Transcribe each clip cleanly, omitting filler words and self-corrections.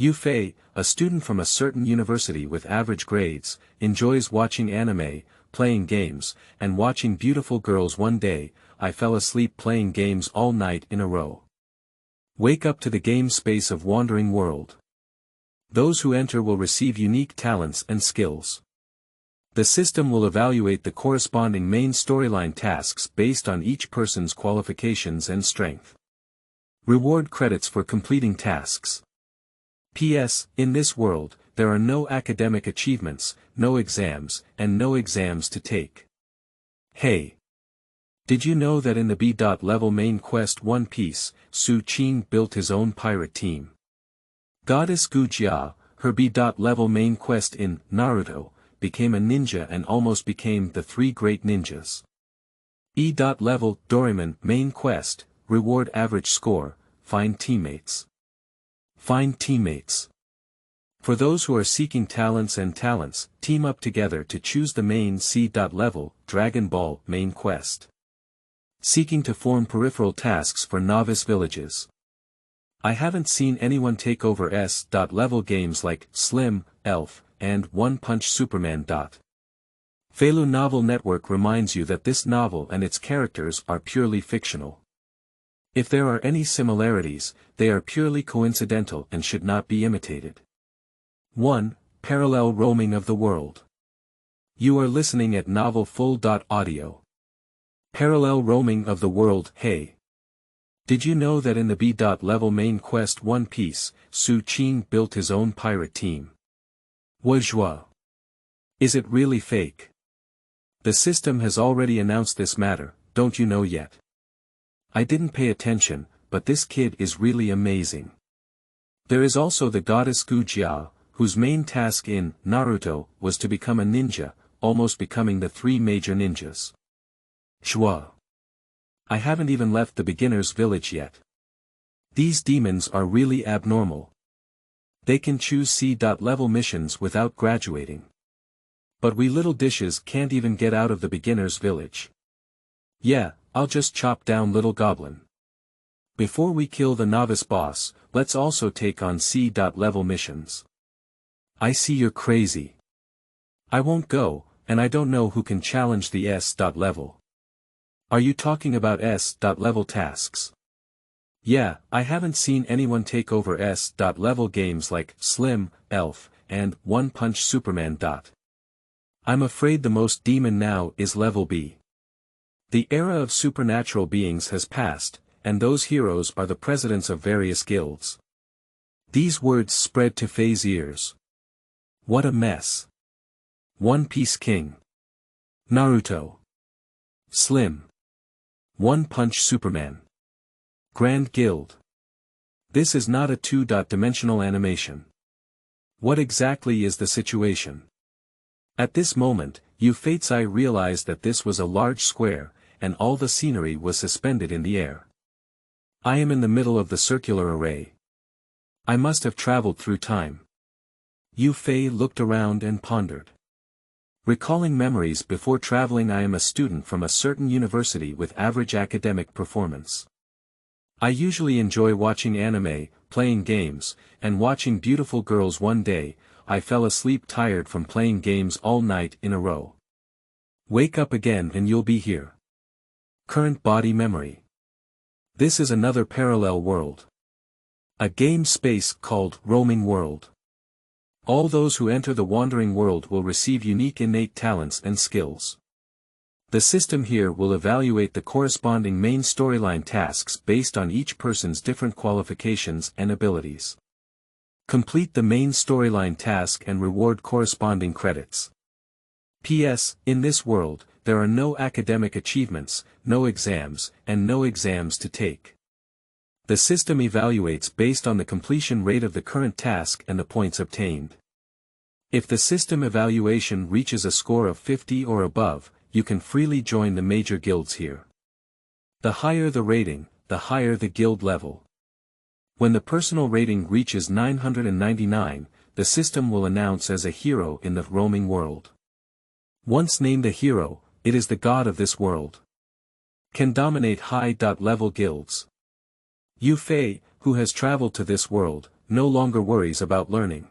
Yu Fei, a student from a certain university with average grades, enjoys watching anime, playing games, and watching beautiful girls. One day, I fell asleep playing games all night in a row. Wake up to the game space of Wandering World. Those who enter will receive unique talents and skills. The system will evaluate the corresponding main storyline tasks based on each person's qualifications and strength. Reward credits for completing tasks. P.S. In this world, there are no academic achievements, no exams, and no exams to take. Hey! Did you know that in the B.level main quest One Piece, Qing built his own pirate team? Goddess Gu Jia, her B.level main quest in Naruto, became a ninja and almost became the three great ninjas. E.level Doraemon main quest, reward average score, find teammates. Find teammates. For those who are seeking talents and talents, team up together to choose the main C.level Dragon Ball main quest. Seeking to form peripheral tasks for novice villages. I haven't seen anyone take over S.level games like Slim, Elf, and One Punch Superman. Feilu Novel Network reminds you that this novel and its characters are purely fictional. If there are any similarities, they are purely coincidental and should not be imitated. 1. Parallel roaming of the world. You are listening at Novel Full.audio. Parallel roaming of the world. Hey! Did you know that in the B.level main quest One Piece, Qing built his own pirate team? Wajua. Is it really fake? The system has already announced this matter, don't you know yet? I didn't pay attention, but this kid is really amazing. There is also the goddess Gu Jia, whose main task in Naruto was to become a ninja, almost becoming the three major ninjas. Shua. I haven't even left the beginner's village yet. These demons are really abnormal. They can choose C.level missions without graduating. But we little dishes can't even get out of the beginner's village. Yeah, I'll just chop down little goblin. Before we kill the novice boss, let's also take on C.level missions. I see you're crazy. I won't go, and I don't know who can challenge the S.level. Are you talking about S.level tasks? Yeah, I haven't seen anyone take over S.level games like Slim, Elf, and One Punch Superman. I'm afraid the most demon now is level B. The era of supernatural beings has passed, and those heroes are the presidents of various guilds. These words spread to Fei's ears. What a mess. One Piece King. Naruto. Slim. One Punch Superman. Grand Guild. This is not a two-dimensional animation. What exactly is the situation? At this moment, Yu Fei's eye realized that this was a large square, and all the scenery was suspended in the air. I am in the middle of the circular array. I must have traveled through time. Yu Fei looked around and pondered. Recalling memories before traveling, I am a student from a certain university with average academic performance. I usually enjoy watching anime, playing games, and watching beautiful girls. One day, I fell asleep tired from playing games all night in a row. Wake up again and you'll be here. Current body memory. This is another parallel world. A game space called Roaming World. All those who enter the Wandering World will receive unique innate talents and skills. The system here will evaluate the corresponding main storyline tasks based on each person's different qualifications and abilities. Complete the main storyline task and reward corresponding credits. P.S. In this world, there are no academic achievements, no exams, and no exams to take. The system evaluates based on the completion rate of the current task and the points obtained. If the system evaluation reaches a score of 50 or above, you can freely join the major guilds here. The higher the rating, the higher the guild level. When the personal rating reaches 999, the system will announce as a hero in the roaming world. Once named a hero, it is the god of this world. Can dominate high-level guilds. Yu Fei, who has traveled to this world, no longer worries about learning.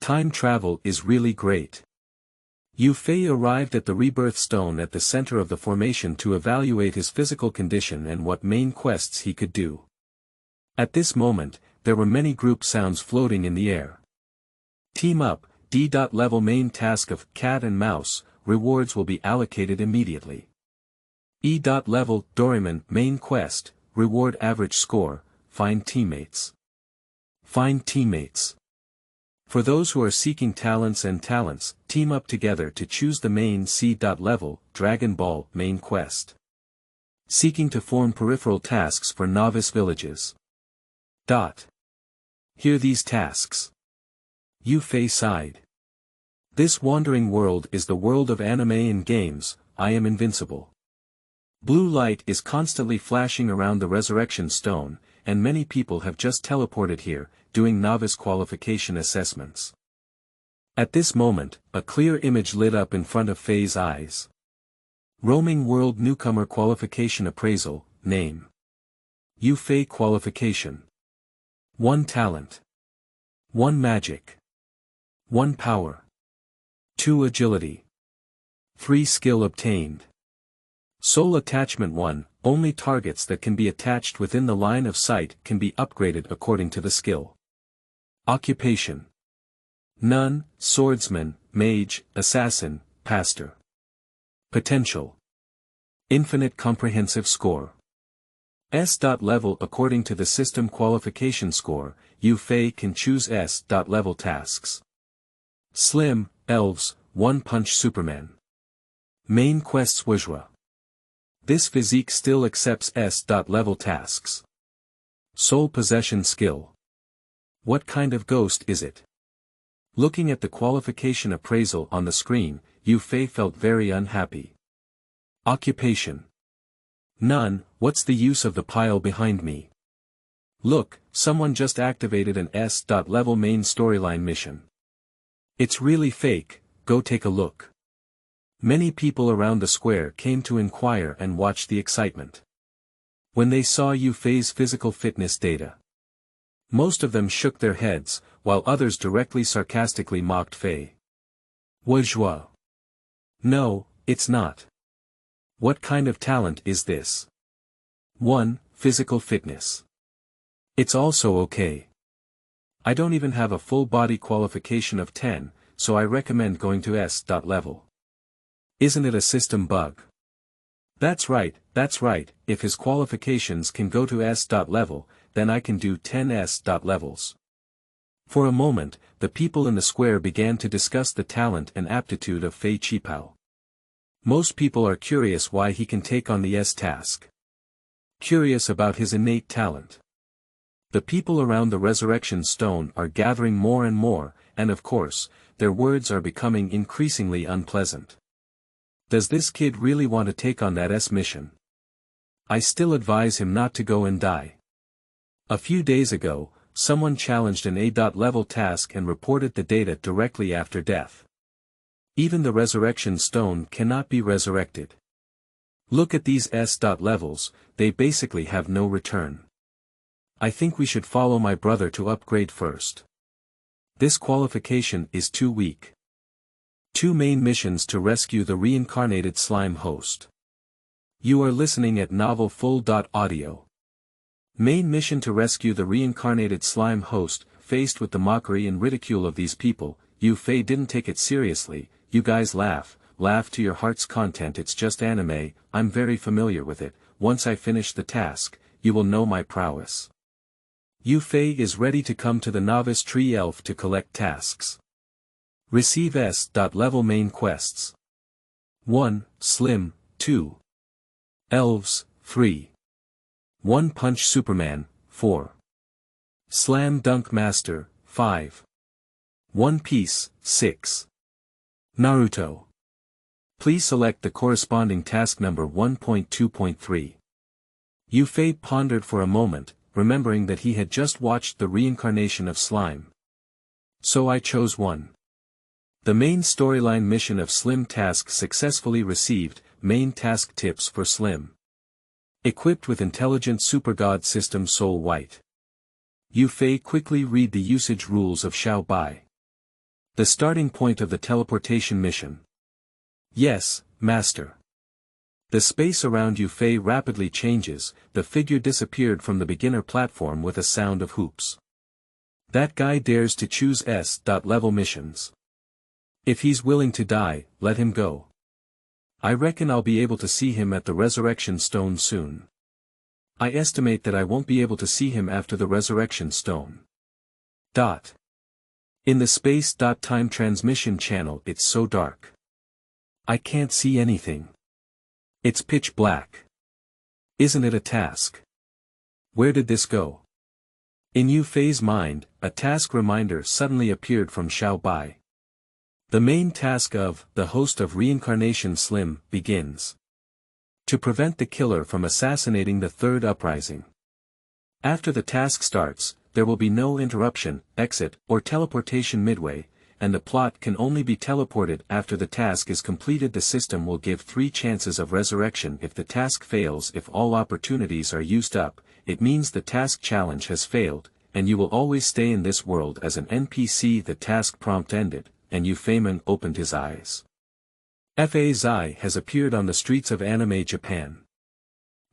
Time travel is really great. Yu Fei arrived at the rebirth stone at the center of the formation to evaluate his physical condition and what main quests he could do. At this moment, there were many group sounds floating in the air. Team up, D.level main task of cat and mouse, rewards will be allocated immediately. E.level Doraemon main quest, reward average score, find teammates. Find teammates. For those who are seeking talents and talents, team up together to choose the main C.level, Dragon Ball main quest. Seeking to form peripheral tasks for novice villages. Hear these tasks. Yu Fei sighed. This wandering world is the world of anime and games, I am invincible. Blue light is constantly flashing around the resurrection stone, and many people have just teleported here, doing novice qualification assessments. At this moment, a clear image lit up in front of Fei's eyes. Roaming World Newcomer Qualification Appraisal, name. Yu Fei Qualification. 1 talent. 1 magic. 1 power. 2 agility. 3 skill obtained. Soul attachment 1, only targets that can be attached within the line of sight can be upgraded according to the skill. Occupation. Nun, swordsman, mage, assassin, pastor. Potential. Infinite comprehensive score. S.level according to the system qualification score, Yu Fei can choose S.level tasks. Slim, elves, One Punch Superman. Main quests Wujua. This physique still accepts S.level tasks. Soul possession skill. What kind of ghost is it? Looking at the qualification appraisal on the screen, Yu Fei felt very unhappy. Occupation. None, what's the use of the pile behind me? Look, someone just activated an S.level main storyline mission. It's really fake, go take a look. Many people around the square came to inquire and watch the excitement. When they saw Yu Fei's physical fitness data, most of them shook their heads, while others directly sarcastically mocked Fei. Wujua. No, it's not. What kind of talent is this? 1. Physical fitness. It's also okay. I don't even have a full body qualification of 10, so I recommend going to S.level. Isn't it a system bug? That's right, if his qualifications can go to S.level, then I can do 10 S.levels. For a moment, the people in the square began to discuss the talent and aptitude of Fei Qipao. Most people are curious why he can take on the S task. Curious about his innate talent. The people around the resurrection stone are gathering more and more, and of course, their words are becoming increasingly unpleasant. Does this kid really want to take on that S mission? I still advise him not to go and die. A few days ago, someone challenged an A.level task and reported the data directly after death. Even the resurrection stone cannot be resurrected. Look at these S.levels, they basically have no return. I think we should follow my brother to upgrade first. This qualification is too weak. 2 main missions to rescue the reincarnated slime host. You are listening at Novel Full.audio. Main mission to rescue the reincarnated slime host. Faced with the mockery and ridicule of these people, Yu Fei didn't take it seriously. You guys laugh to your heart's content, it's just anime, I'm very familiar with it, once I finish the task, you will know my prowess. Yu Fei is ready to come to the novice tree elf to collect tasks. Receive S.level main quests. 1. Slim, 2. Elves, 3. One Punch Superman, 4. Slam Dunk Master, 5. One Piece, 6. Naruto. Please select the corresponding task number 1.2.3. Yu Fei pondered for a moment, remembering that he had just watched the reincarnation of slime. So I chose 1. The main storyline mission of Slim task successfully received, main task tips for Slim. Equipped with intelligent supergod system Soul White. Yu Fei quickly read the usage rules of Xiao Bai. The starting point of the teleportation mission. Yes, Master. The space around Yu Fei rapidly changes, the figure disappeared from the beginner platform with a sound of hoops. That guy dares to choose S.level missions. If he's willing to die, let him go. I reckon I'll be able to see him at the Resurrection Stone soon. I estimate that I won't be able to see him after the Resurrection Stone. In the space.time transmission channel it's so dark. I can't see anything. It's pitch black. Isn't it a task? Where did this go? In Yu Fei's mind, a task reminder suddenly appeared from Xiao Bai. The main task of the host of Reincarnation Slim begins. To prevent the killer from assassinating the third uprising. After the task starts, there will be no interruption, exit, or teleportation midway, and the plot can only be teleported after the task is completed. The system will give 3 chances of resurrection if the task fails. If all opportunities are used up, it means the task challenge has failed, and you will always stay in this world as an NPC. The task prompt ended, and Yu Feiman opened his eyes. Fa Zai has appeared on the streets of anime Japan.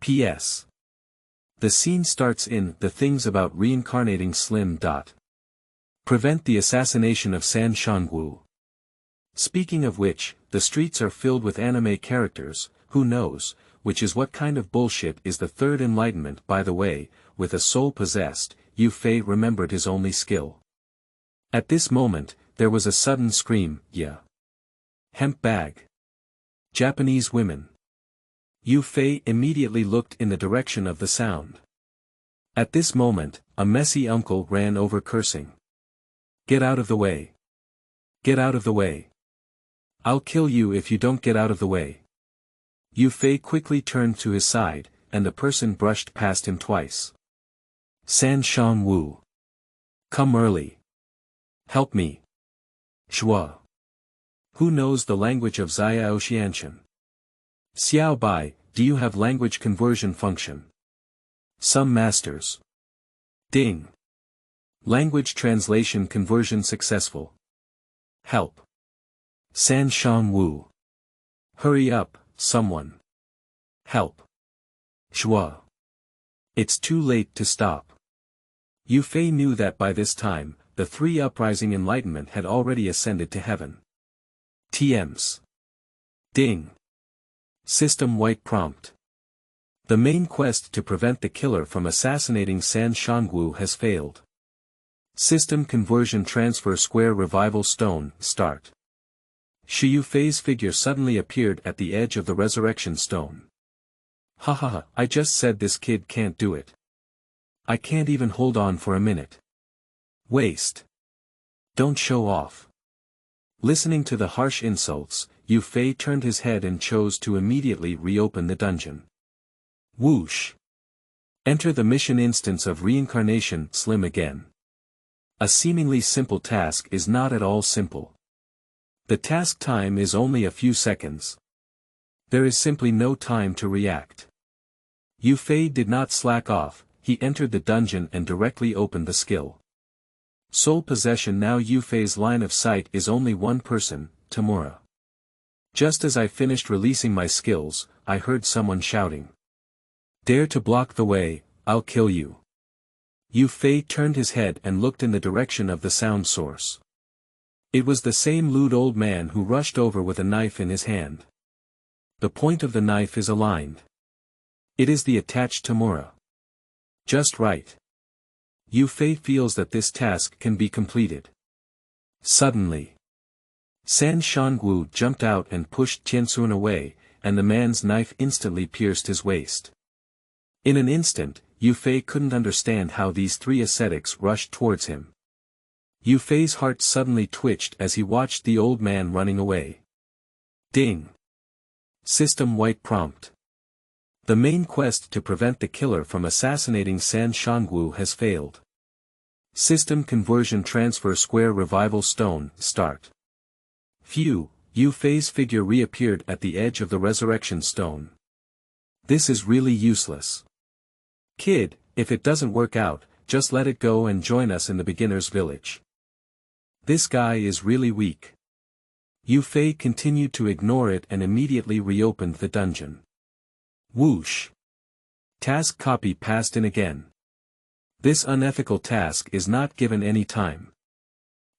P.S. The scene starts in The Things About Reincarnating Slim. Prevent the assassination of San Shangwu. Speaking of which, the streets are filled with anime characters, who knows, which is what kind of bullshit is the third enlightenment. By the way, with a soul possessed, Yu Fei remembered his only skill. At this moment, there was a sudden scream, yeah. Hemp bag. Japanese women. Yu Fei immediately looked in the direction of the sound. At this moment, a messy uncle ran over cursing. Get out of the way. Get out of the way. I'll kill you if you don't get out of the way. Yu Fei quickly turned to his side, and the person brushed past him twice. San Shan Wu. Come early. Help me. Shua. Who knows the language of Zaya Oceanian? Xiao Bai, do you have language conversion function? Some masters. Ding. Language translation conversion successful. Help. San Shan Wu. Hurry up, someone. Help. Shua. It's too late to stop. Yu Fei knew that by this time, the 3 uprising enlightenment had already ascended to heaven. TMs. Ding. System white prompt. The main quest to prevent the killer from assassinating San Shangwu has failed. System conversion transfer square revival stone, start. Shi Yu Fei's figure suddenly appeared at the edge of the resurrection stone. Hahaha, I just said this kid can't do it. I can't even hold on for a minute. Waste. Don't show off. Listening to the harsh insults, Yu Fei turned his head and chose to immediately reopen the dungeon. Whoosh. Enter the mission instance of Reincarnation Slim again. A seemingly simple task is not at all simple. The task time is only a few seconds. There is simply no time to react. Yu Fei did not slack off, he entered the dungeon and directly opened the skill. Soul possession. Now Yu Fei's line of sight is only one person, Tamura. Just as I finished releasing my skills, I heard someone shouting. Dare to block the way, I'll kill you. Yu Fei turned his head and looked in the direction of the sound source. It was the same lewd old man who rushed over with a knife in his hand. The point of the knife is aligned. It is the attached Tamura. Just right. Yu Fei feels that this task can be completed. Suddenly, San Shangwu jumped out and pushed Tianxun away, and the man's knife instantly pierced his waist. In an instant, Yu Fei couldn't understand how these 3 ascetics rushed towards him. Yu Fei's heart suddenly twitched as he watched the old man running away. Ding. System white prompt. The main quest to prevent the killer from assassinating San Shangwu has failed. System conversion transfer square revival stone, start. Phew, Yu Fei's figure reappeared at the edge of the resurrection stone. This is really useless. Kid, if it doesn't work out, just let it go and join us in the beginner's village. This guy is really weak. Yu Fei continued to ignore it and immediately reopened the dungeon. Whoosh. Task copy passed in again. This unethical task is not given any time.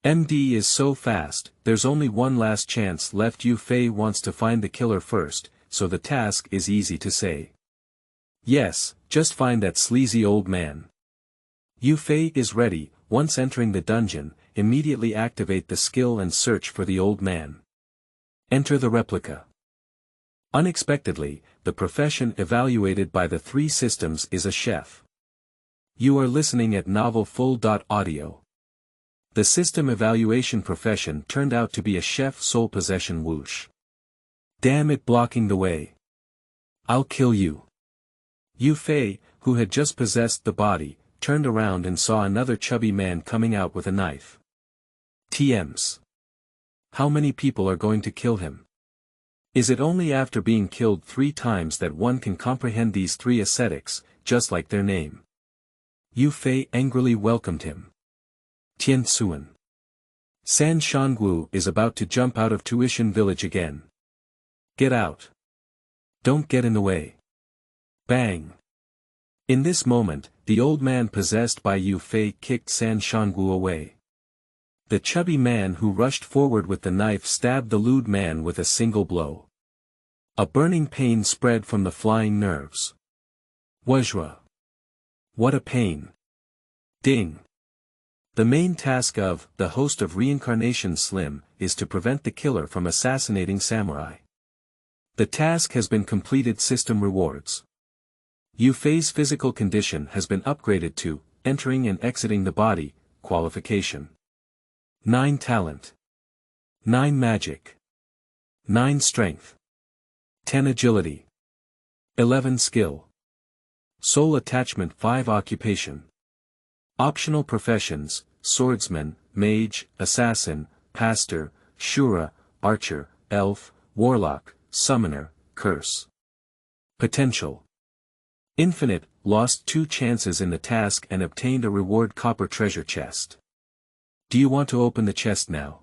MD is so fast, there's only one last chance left. Yu Fei wants to find the killer first, so the task is easy to say. Yes, just find that sleazy old man. Yu Fei is ready. Once entering the dungeon, immediately activate the skill and search for the old man. Enter the replica. Unexpectedly, the profession evaluated by the three systems is a chef. You are listening at novel full.audio. The system evaluation profession turned out to be a chef soul possession. Whoosh. Damn it, blocking the way. I'll kill you. Yu Fei, who had just possessed the body, turned around and saw another chubby man coming out with a knife. TMs. How many people are going to kill him? Is it only after being killed 3 times that one can comprehend these 3 ascetics, just like their name? Yu Fei angrily welcomed him. Tian Suan. San Shangwu is about to jump out of Tuition Village again. Get out. Don't get in the way. Bang. In this moment, the old man possessed by Yu Fei kicked San Shangwu away. The chubby man who rushed forward with the knife stabbed the lewd man with a single blow. A burning pain spread from the flying nerves. Wajra. What a pain. Ding. The main task of the host of Reincarnation Slim is to prevent the killer from assassinating samurai. The task has been completed. System rewards. Yu Fei's physical condition has been upgraded to entering and exiting the body, qualification. 9 talent. 9 magic. 9 strength. 10 agility. 11 skill. Soul attachment. 5 occupation. Optional professions, swordsman, mage, assassin, pastor, shura, archer, elf, warlock, summoner, curse. Potential. Infinite, lost 2 chances in the task and obtained a reward. Copper treasure chest. Do you want to open the chest now?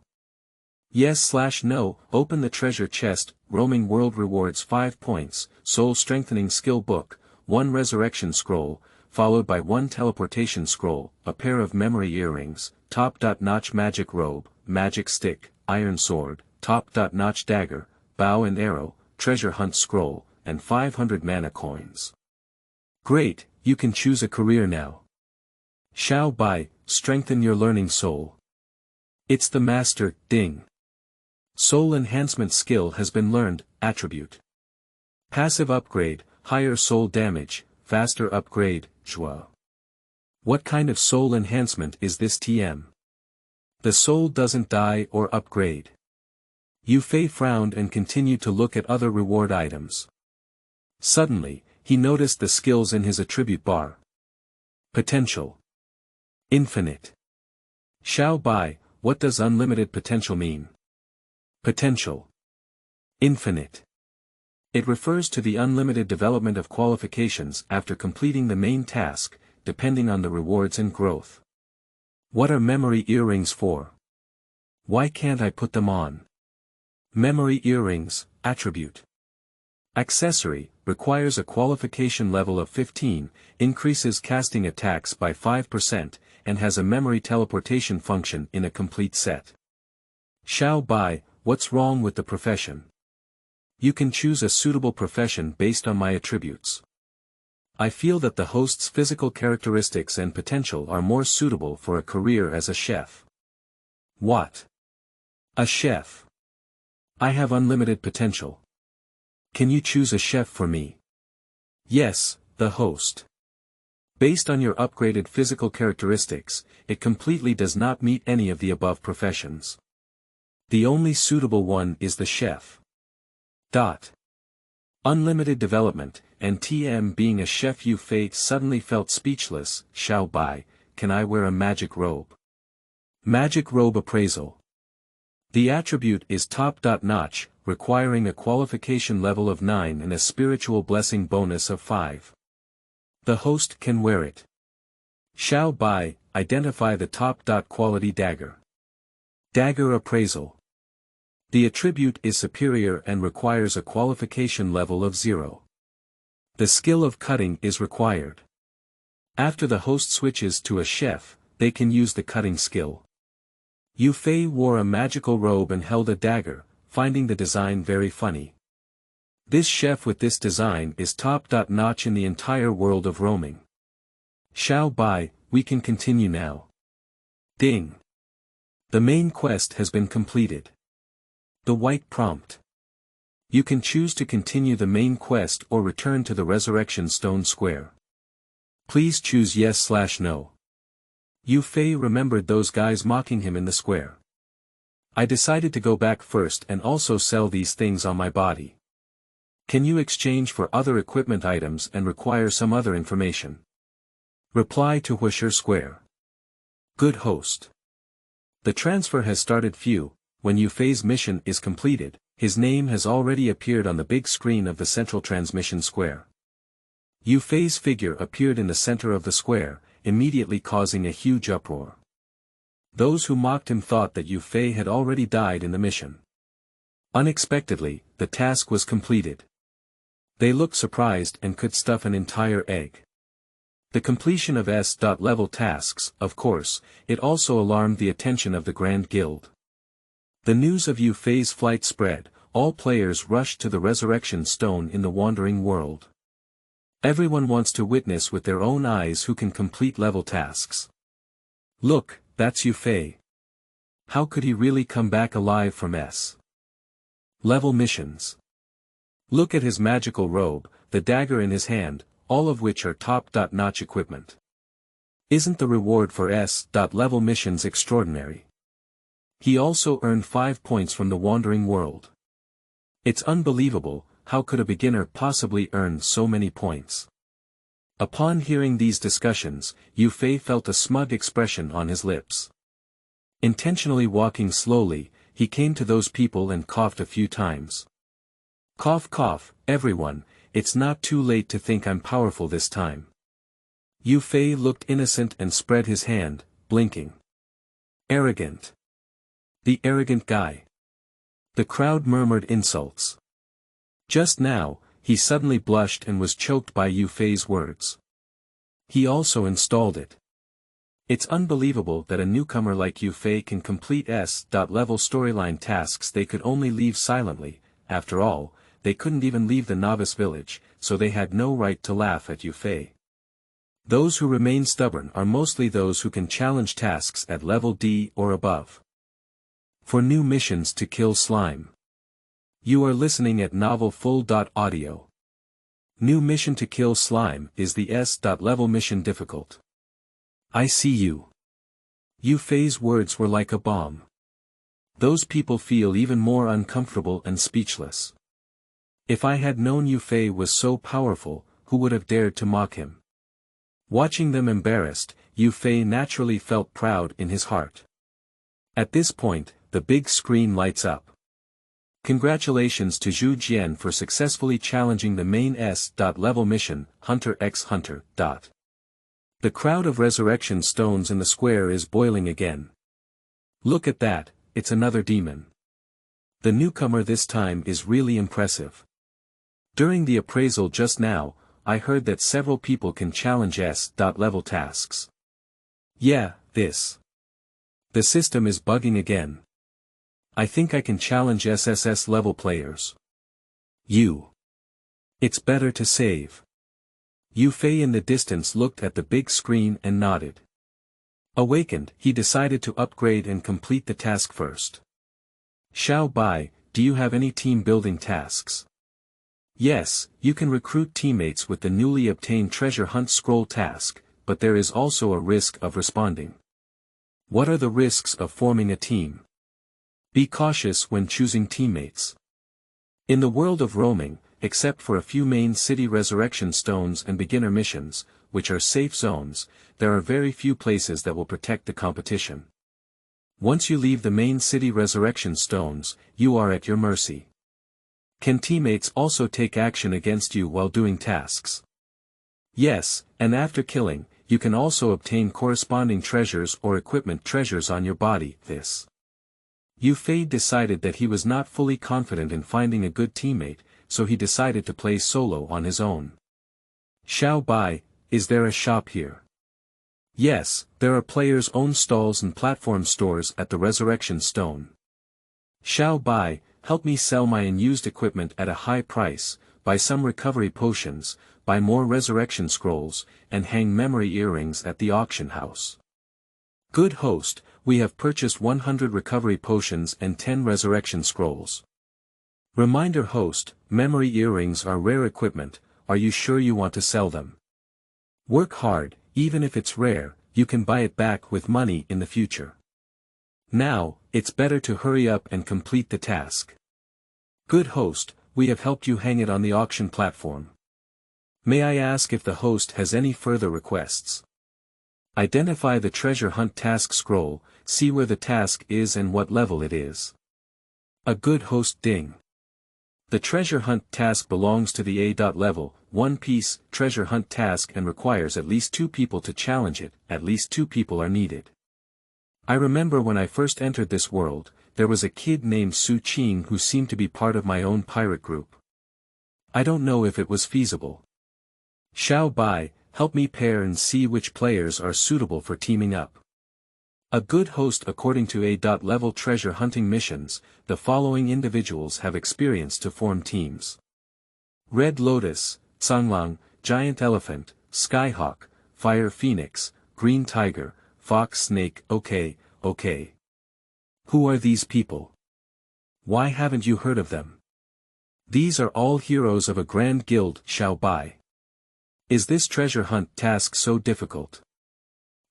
Yes/no, open the treasure chest. Roaming World rewards 5 points, soul strengthening skill book, 1 resurrection scroll, followed by 1 teleportation scroll, a pair of memory earrings, top-notch magic robe, magic stick, iron sword, top-notch dagger, bow and arrow, treasure hunt scroll, and 500 mana coins. Great, you can choose a career now. Xiao Bai, strengthen your learning soul. It's the master. Ding. Soul enhancement skill has been learned. Attribute. Passive upgrade, higher soul damage, faster upgrade. Zhua. What kind of soul enhancement is this? TM. The soul doesn't die or upgrade. Yu Fei frowned and continued to look at other reward items. Suddenly, he noticed the skills in his attribute bar. Potential. Infinite. Xiao Bai, what does unlimited potential mean? Potential. Infinite. It refers to the unlimited development of qualifications after completing the main task, depending on the rewards and growth. What are memory earrings for? Why can't I put them on? Memory earrings, attribute. Accessory, requires a qualification level of 15, increases casting attacks by 5%, and has a memory teleportation function in a complete set. Xiao Bai, what's wrong with the profession? You can choose a suitable profession based on my attributes. I feel that the host's physical characteristics and potential are more suitable for a career as a chef. What? A chef? I have unlimited potential. Can you choose a chef for me? Yes, the host. Based on your upgraded physical characteristics, it completely does not meet any of the above professions. The only suitable one is the chef. Unlimited development, and TM being a chef. Yu Fei suddenly felt speechless. Xiao Bai, can I wear a magic robe? Magic robe appraisal. The attribute is top-notch, requiring a qualification level of 9 and a spiritual blessing bonus of 5. The host can wear it. Xiao Bai, identify the top. Quality dagger. Dagger appraisal. The attribute is superior and requires a qualification level of 0. The skill of cutting is required. After the host switches to a chef, they can use the cutting skill. Yu Fei wore a magical robe and held a dagger, finding the design very funny. This chef with this design is top-notch in the entire world of roaming. Xiao Bai, we can continue now. Ding. The main quest has been completed. The white prompt. You can choose to continue the main quest or return to the Resurrection Stone Square. Please choose yes/no. Yu Fei remembered those guys mocking him in the square. I decided to go back first and also sell these things on my body. Can you exchange for other equipment items and require some other information? Reply to Huisher Square. Good host. The transfer has started. When Yu Fei's mission is completed, his name has already appeared on the big screen of the central transmission square. Yu Fei's figure appeared in the center of the square, immediately causing a huge uproar. Those who mocked him thought that Yu Fei had already died in the mission. Unexpectedly, the task was completed. They looked surprised and could stuff an entire egg. The completion of S.level tasks, of course, it also alarmed the attention of the Grand Guild. The news of Yu Fei's flight spread, all players rushed to the Resurrection Stone in the Wandering World. Everyone wants to witness with their own eyes who can complete level tasks. Look, that's Yu Fei. How could he really come back alive from S-level missions? Look at his magical robe, the dagger in his hand, all of which are top-notch equipment. Isn't the reward for S.level missions extraordinary? He also earned 5 points from the Wandering World. It's unbelievable, how could a beginner possibly earn so many points? Upon hearing these discussions, Yu Fei felt a smug expression on his lips. Intentionally walking slowly, he came to those people and coughed a few times. Cough cough, everyone, it's not too late to think I'm powerful this time. Yu Fei looked innocent and spread his hand, blinking. Arrogant. The arrogant guy. The crowd murmured insults. Just now, he suddenly blushed and was choked by Yu Fei's words. He also installed it. It's unbelievable that a newcomer like Yu Fei can complete S.level storyline tasks they could only leave silently. After all, they couldn't even leave the novice village, so they had no right to laugh at Yu Fei. Those who remain stubborn are mostly those who can challenge tasks at level D or above. For new missions to kill slime. You are listening at Novel Full.audio. New mission to kill slime is the S.level mission difficult. I see you. Yu Fei's words were like a bomb. Those people feel even more uncomfortable and speechless. If I had known Yu Fei was so powerful, who would have dared to mock him? Watching them embarrassed, Yu Fei naturally felt proud in his heart. At this point, the big screen lights up. Congratulations to Gu Jia for successfully challenging the main S.level mission, Hunter x Hunter. The crowd of resurrection stones in the square is boiling again. Look at that, it's another demon. The newcomer this time is really impressive. During the appraisal just now, I heard that several people can challenge S.level tasks. Yeah, this. The system is bugging again. I think I can challenge SSS level players. It's better to save. Yu Fei in the distance looked at the big screen and nodded. Awakened, he decided to upgrade and complete the task first. Xiao Bai, do you have any team building tasks? Yes, you can recruit teammates with the newly obtained treasure hunt scroll task, but there is also a risk of responding. What are the risks of forming a team? Be cautious when choosing teammates. In the world of roaming, except for a few main city resurrection stones and beginner missions, which are safe zones, there are very few places that will protect the competition. Once you leave the main city resurrection stones, you are at your mercy. Can teammates also take action against you while doing tasks? Yes, and after killing, you can also obtain corresponding treasures or equipment treasures on your body. Yu Fei decided that he was not fully confident in finding a good teammate, so he decided to play solo on his own. Xiao Bai, is there a shop here? Yes, there are players' own stalls and platform stores at the Resurrection Stone. Xiao Bai, help me sell my unused equipment at a high price, buy some recovery potions, buy more resurrection scrolls, and hang memory earrings at the auction house. Good host, we have purchased 100 recovery potions and 10 resurrection scrolls. Reminder host, memory earrings are rare equipment, are you sure you want to sell them? Work hard, even if it's rare, you can buy it back with money in the future. Now, it's better to hurry up and complete the task. Good host, we have helped you hang it on the auction platform. May I ask if the host has any further requests? Identify the treasure hunt task scroll, see where the task is and what level it is. A good host ding. The treasure hunt task belongs to the A. level, One Piece treasure hunt task and requires at least 2 people to challenge it, at least 2 people are needed. I remember when I first entered this world, there was a kid named Qing who seemed to be part of my own pirate group. I don't know if it was feasible. Xiao Bai, help me pair and see which players are suitable for teaming up. A good host according to A. level treasure hunting missions, the following individuals have experience to form teams. Red Lotus, Sanglang, Giant Elephant, Skyhawk, Fire Phoenix, Green Tiger, Fox Snake. Okay. Who are these people? Why haven't you heard of them? These are all heroes of a grand guild. Xiao Bai. Is this treasure hunt task so difficult?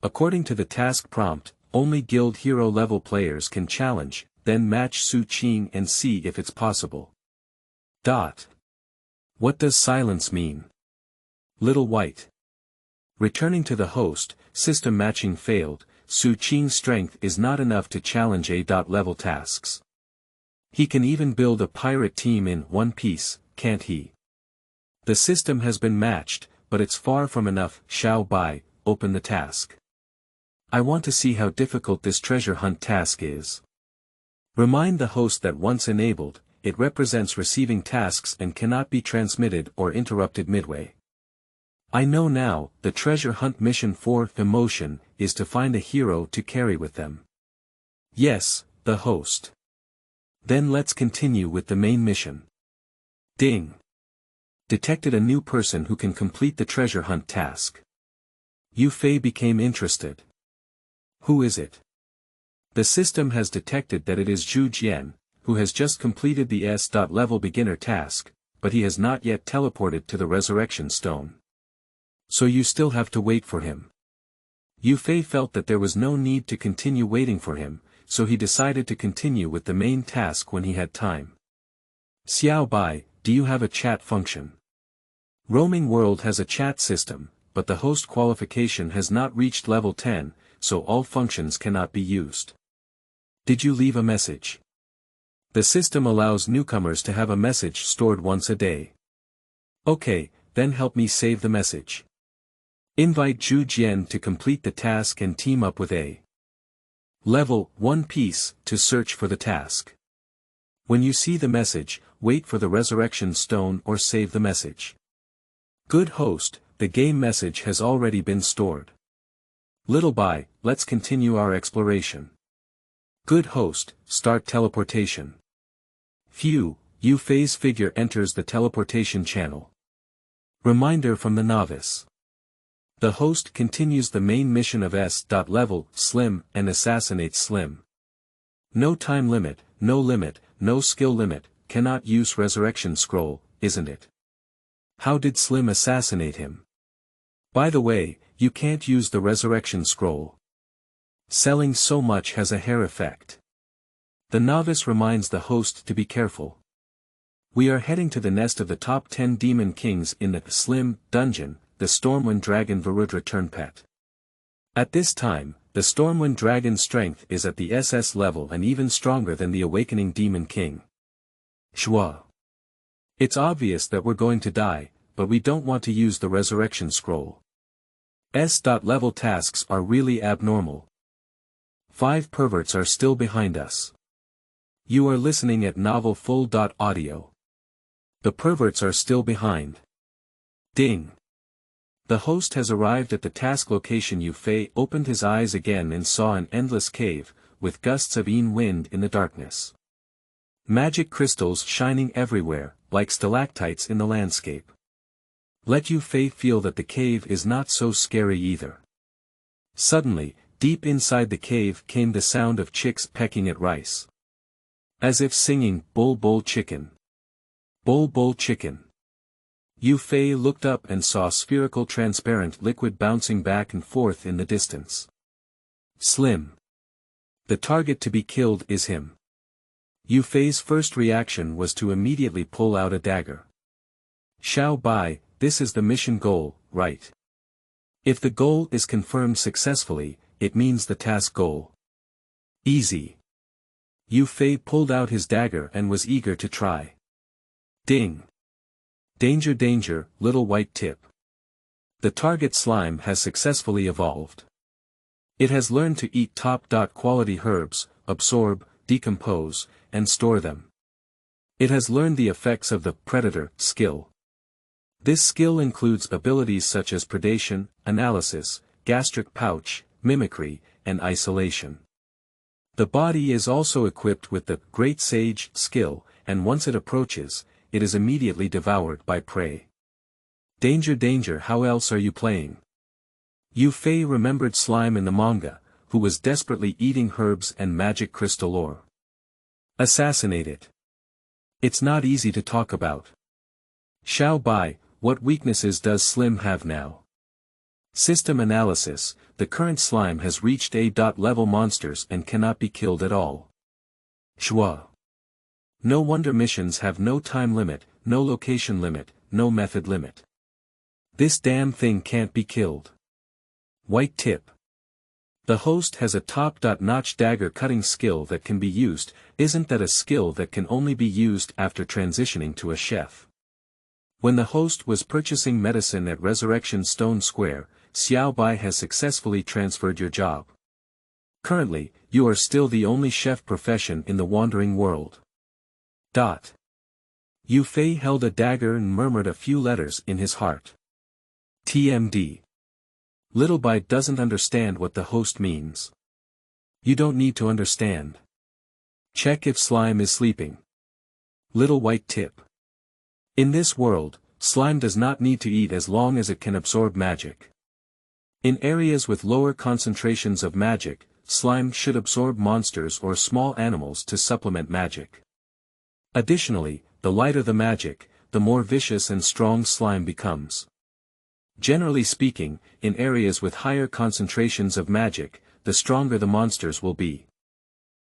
According to the task prompt, only guild hero level players can challenge, then match Qing and see if it's possible. What does silence mean? Little White. Returning to the host, system matching failed, Qing's strength is not enough to challenge A. level tasks. He can even build a pirate team in One Piece, can't he? The system has been matched, but it's far from enough. Xiao Bai, open the task. I want to see how difficult this treasure hunt task is. Remind the host that once enabled, it represents receiving tasks and cannot be transmitted or interrupted midway. I know now, the treasure hunt mission for emotion is to find a hero to carry with them. Yes, the host. Then let's continue with the main mission. Ding. Detected a new person who can complete the treasure hunt task. Yu Fei became interested. Who is it? The system has detected that it is Gu Jia, who has just completed the S. level beginner task, but he has not yet teleported to the Resurrection Stone. So you still have to wait for him. Yu Fei felt that there was no need to continue waiting for him, so he decided to continue with the main task when he had time. Xiao Bai, do you have a chat function? Roaming World has a chat system, but the host qualification has not reached level 10, so all functions cannot be used. Did you leave a message? The system allows newcomers to have a message stored once a day. Okay, then help me save the message. Invite Gu Jia to complete the task and team up with A. Level One Piece to search for the task. When you see the message, wait for the Resurrection Stone or save the message. Good host, the game message has already been stored. Little Bai, let's continue our exploration. Good host, start teleportation. Phew, Yu Fei's figure enters the teleportation channel. Reminder from the novice. The host continues the main mission of S. level, Slim, and assassinates Slim. No time limit, no skill limit, cannot use resurrection scroll, isn't it? How did Slim assassinate him? By the way, you can't use the resurrection scroll. Selling so much has a hair effect. The novice reminds the host to be careful. We are heading to the nest of the top 10 demon kings in the Slim dungeon, the Stormwind Dragon Varudra Turnpet. At this time, the Stormwind Dragon's strength is at the SS level and even stronger than the Awakening Demon King. Shua. It's obvious that we're going to die, but we don't want to use the resurrection scroll. S.level tasks are really abnormal. 5 perverts are still behind us. You are listening at novel full.audio. The perverts are still behind. Ding. The host has arrived at the task location. Yu Fei opened his eyes again and saw an endless cave, with gusts of wind in the darkness. Magic crystals shining everywhere, like stalactites in the landscape. Let Yu Fei feel that the cave is not so scary either. Suddenly, deep inside the cave came the sound of chicks pecking at rice. As if singing, "Bull bull chicken. Bull bull chicken." Yu Fei looked up and saw spherical transparent liquid bouncing back and forth in the distance. Slim. The target to be killed is him. Yu Fei's first reaction was to immediately pull out a dagger. Xiao Bai, this is the mission goal, right? If the goal is confirmed successfully, it means the task goal. Easy. Yu Fei pulled out his dagger and was eager to try. Ding. Danger danger, little white tip. The target slime has successfully evolved. It has learned to eat top-quality herbs, absorb, decompose, and store them. It has learned the effects of the predator skill. This skill includes abilities such as predation, analysis, gastric pouch, mimicry, and isolation. The body is also equipped with the Great Sage skill, and once it approaches, it is immediately devoured by prey. Danger danger, how else are you playing? Yu Fei remembered Slime in the manga, who was desperately eating herbs and magic crystal ore. Assassinate it. It's not easy to talk about. Xiao Bai, what weaknesses does Slim have now? System analysis, the current slime has reached A.level monsters and cannot be killed at all. Shua. No wonder missions have no time limit, no location limit, no method limit. This damn thing can't be killed. White tip. The host has a top-notch dagger cutting skill that can be used. Isn't that a skill that can only be used after transitioning to a chef? When the host was purchasing medicine at Resurrection Stone Square, Xiao Bai has successfully transferred your job. Currently, you are still the only chef profession in the Wandering World. Yu Fei held a dagger and murmured a few letters in his heart. TMD. Little Bai doesn't understand what the host means. You don't need to understand. Check if slime is sleeping. Little white tip. In this world, slime does not need to eat as long as it can absorb magic. In areas with lower concentrations of magic, slime should absorb monsters or small animals to supplement magic. Additionally, the lighter the magic, the more vicious and strong slime becomes. Generally speaking, in areas with higher concentrations of magic, the stronger the monsters will be.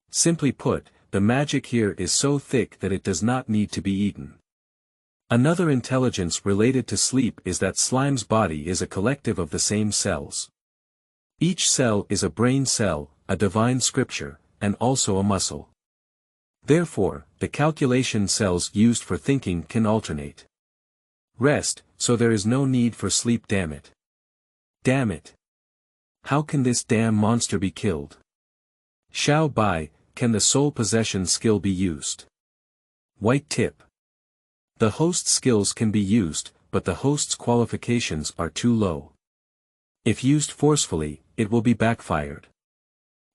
Simply put, the magic here is so thick that it does not need to be eaten. Another intelligence related to sleep is that slime's body is a collective of the same cells. Each cell is a brain cell, a divine scripture, and also a muscle. Therefore, the calculation cells used for thinking can alternate. Rest, so there is no need for sleep. Damn it. Damn it. How can this damn monster be killed? Xiao Bai, can the soul possession skill be used? White tip. The host's skills can be used, but the host's qualifications are too low. If used forcefully, it will be backfired.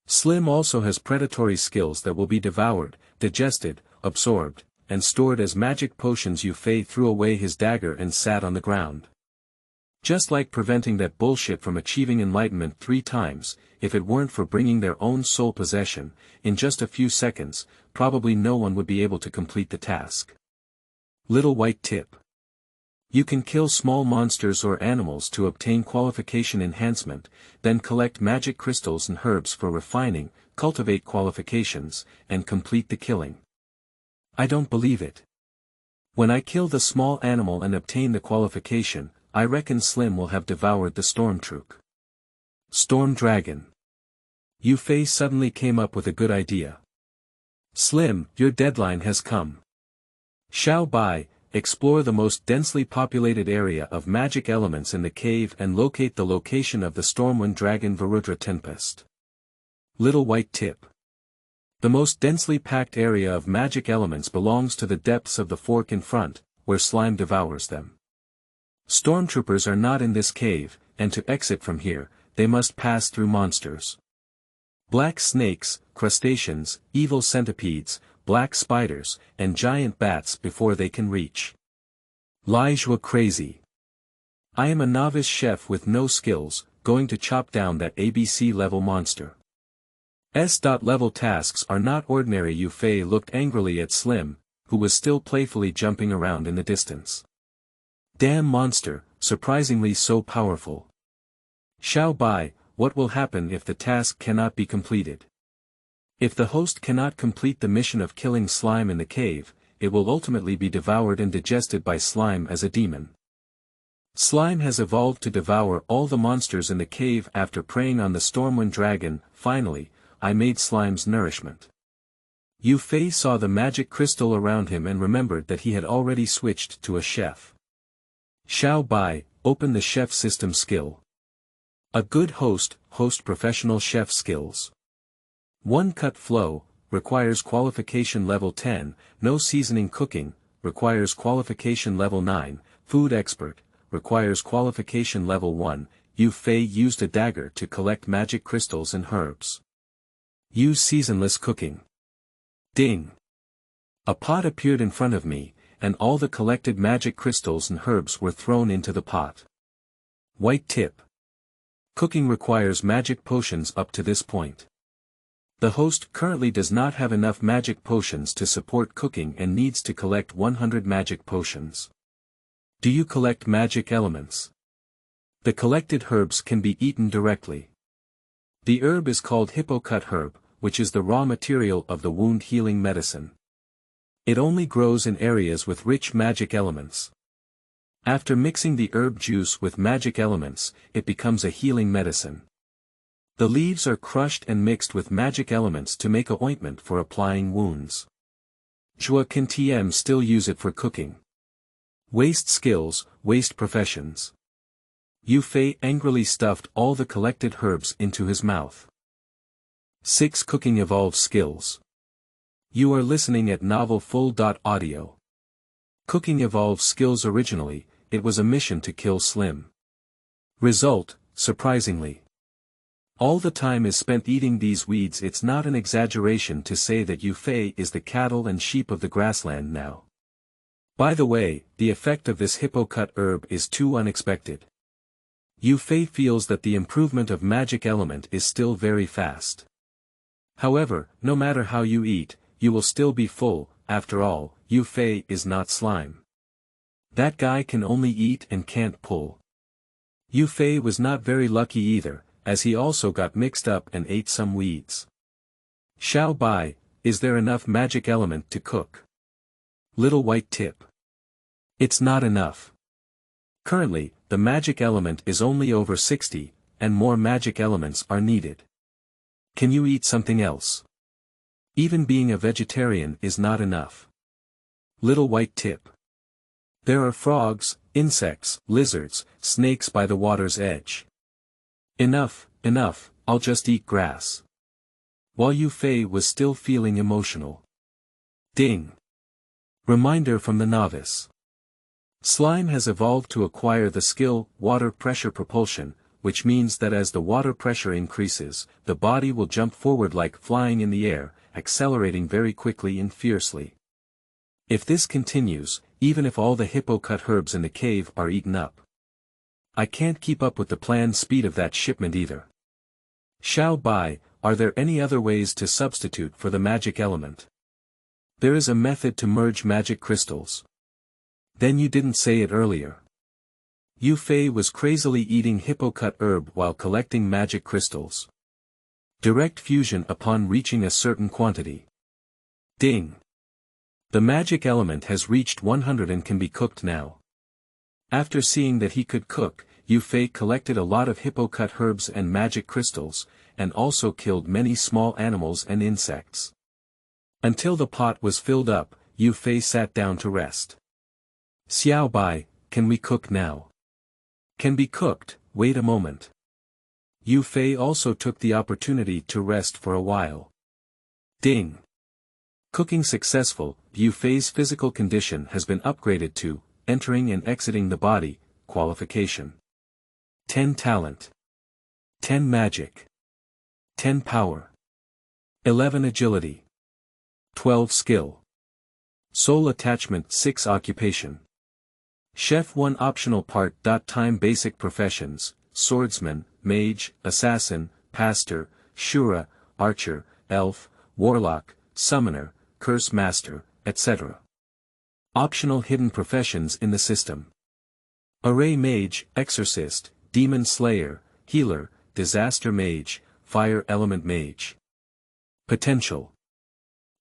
Slim also has predatory skills that will be devoured, digested, absorbed, and stored as magic potions. Yu Fei threw away his dagger and sat on the ground. Just like preventing that bullshit from achieving enlightenment 3 times, if it weren't for bringing their own soul possession, in just a few seconds, probably no one would be able to complete the task. Little white tip. You can kill small monsters or animals to obtain qualification enhancement, then collect magic crystals and herbs for refining, cultivate qualifications, and complete the killing. I don't believe it. When I kill the small animal and obtain the qualification, I reckon Slim will have devoured the Stormtroop. Storm Dragon. Yu Fei suddenly came up with a good idea. Slim, your deadline has come. Xiao Bai, explore the most densely populated area of magic elements in the cave and locate the location of the Stormwind Dragon Varudra Tempest. Little White Tip. The most densely packed area of magic elements belongs to the depths of the fork in front, where slime devours them. Stormtroopers are not in this cave, and to exit from here, they must pass through monsters. Black snakes, crustaceans, evil centipedes, black spiders, and giant bats before they can reach. Lai Zhuo crazy. I am a novice chef with no skills, going to chop down that ABC level monster. S.level tasks are not ordinary. Yu Fei looked angrily at Slim, who was still playfully jumping around in the distance. Damn monster, surprisingly so powerful. Xiao Bai, what will happen if the task cannot be completed? If the host cannot complete the mission of killing slime in the cave, it will ultimately be devoured and digested by slime as a demon. Slime has evolved to devour all the monsters in the cave after preying on the Stormwind Dragon. Finally, I made slime's nourishment. Yu Fei saw the magic crystal around him and remembered that he had already switched to a chef. Xiao Bai, open the chef system skill. A good host professional chef skills. 1 cut flow, requires qualification level 10, no seasoning cooking, requires qualification level 9, food expert, requires qualification level 1, Yu Fei used a dagger to collect magic crystals and herbs. Use seasonless cooking. Ding! A pot appeared in front of me, and all the collected magic crystals and herbs were thrown into the pot. White tip. Cooking requires magic potions up to this point. The host currently does not have enough magic potions to support cooking and needs to collect 100 magic potions. Do you collect magic elements? The collected herbs can be eaten directly. The herb is called hippocut herb, which is the raw material of the wound healing medicine. It only grows in areas with rich magic elements. After mixing the herb juice with magic elements, it becomes a healing medicine. The leaves are crushed and mixed with magic elements to make a ointment for applying wounds. Zhuo can TM still use it for cooking. Waste skills, waste professions. Yu Fei angrily stuffed all the collected herbs into his mouth. 6 Cooking evolves skills. You are listening at Novel Full.audio. Cooking evolves skills. Originally, it was a mission to kill Slim. Result, surprisingly. All the time is spent eating these weeds. It's not an exaggeration to say that Yu Fei is the cattle and sheep of the grassland now. By the way, the effect of this hippocut herb is too unexpected. Yu Fei feels that the improvement of magic element is still very fast. However, no matter how you eat, you will still be full. After all, Yu Fei is not slime. That guy can only eat and can't pull. Yu Fei was not very lucky either, as he also got mixed up and ate some weeds. Xiao Bai, is there enough magic element to cook? Little White Tip. It's not enough. Currently, the magic element is only over 60, and more magic elements are needed. Can you eat something else? Even being a vegetarian is not enough. Little White Tip. There are frogs, insects, lizards, snakes by the water's edge. Enough, I'll just eat grass. While Yu Fei was still feeling emotional. Ding! Reminder from the novice. Slime has evolved to acquire the skill, water pressure propulsion, which means that as the water pressure increases, the body will jump forward like flying in the air, accelerating very quickly and fiercely. If this continues, even if all the hippocut herbs in the cave are eaten up, I can't keep up with the planned speed of that shipment either. Xiao Bai, are there any other ways to substitute for the magic element? There is a method to merge magic crystals. Then you didn't say it earlier. Yu Fei was crazily eating hippocut herb while collecting magic crystals. Direct fusion upon reaching a certain quantity. Ding! The magic element has reached 100 and can be cooked now. After seeing that he could cook, Yu Fei collected a lot of hippocut herbs and magic crystals, and also killed many small animals and insects. Until the pot was filled up, Yu Fei sat down to rest. Xiao Bai, can we cook now? Can be cooked, wait a moment. Yu Fei also took the opportunity to rest for a while. Ding. Cooking successful, Yu Fei's physical condition has been upgraded to, entering and exiting the body, qualification. 10 talent. 10 magic. 10 power. 11 agility. 12 skill. Soul attachment 6 occupation. Chef 1 optional part. Time basic professions, swordsman, mage, assassin, pastor, shura, archer, elf, warlock, summoner, curse master, etc. Optional hidden professions in the system. Array mage, exorcist, demon slayer, healer, disaster mage, fire element mage. Potential.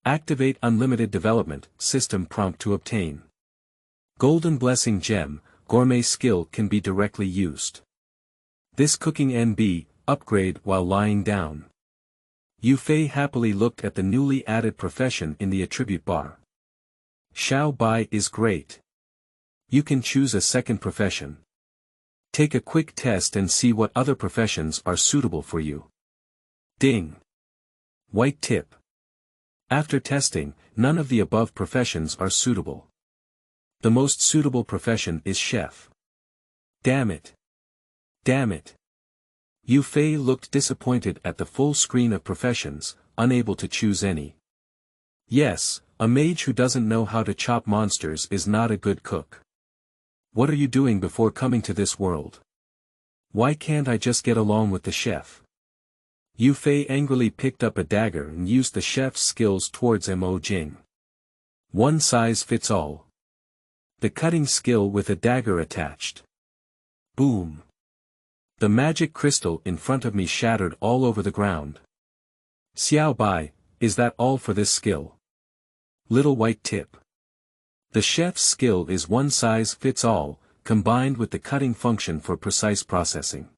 Activate unlimited development, system prompt to obtain. Golden blessing gem, gourmet skill can be directly used. This cooking NB, upgrade while lying down. Yu Fei happily looked at the newly added profession in the attribute bar. Xiao Bai is great. You can choose a second profession. Take a quick test and see what other professions are suitable for you. Ding. White tip. After testing, none of the above professions are suitable. The most suitable profession is chef. Damn it. Damn it. Yu Fei looked disappointed at the full screen of professions, unable to choose any. Yes, a mage who doesn't know how to chop monsters is not a good cook. What are you doing before coming to this world? Why can't I just get along with the chef? Yu Fei angrily picked up a dagger and used the chef's skills towards Mo Jing. One size fits all. The cutting skill with a dagger attached. Boom. The magic crystal in front of me shattered all over the ground. Xiao Bai, is that all for this skill? Little white tip. The chef's skill is one size fits all, combined with the cutting function for precise processing.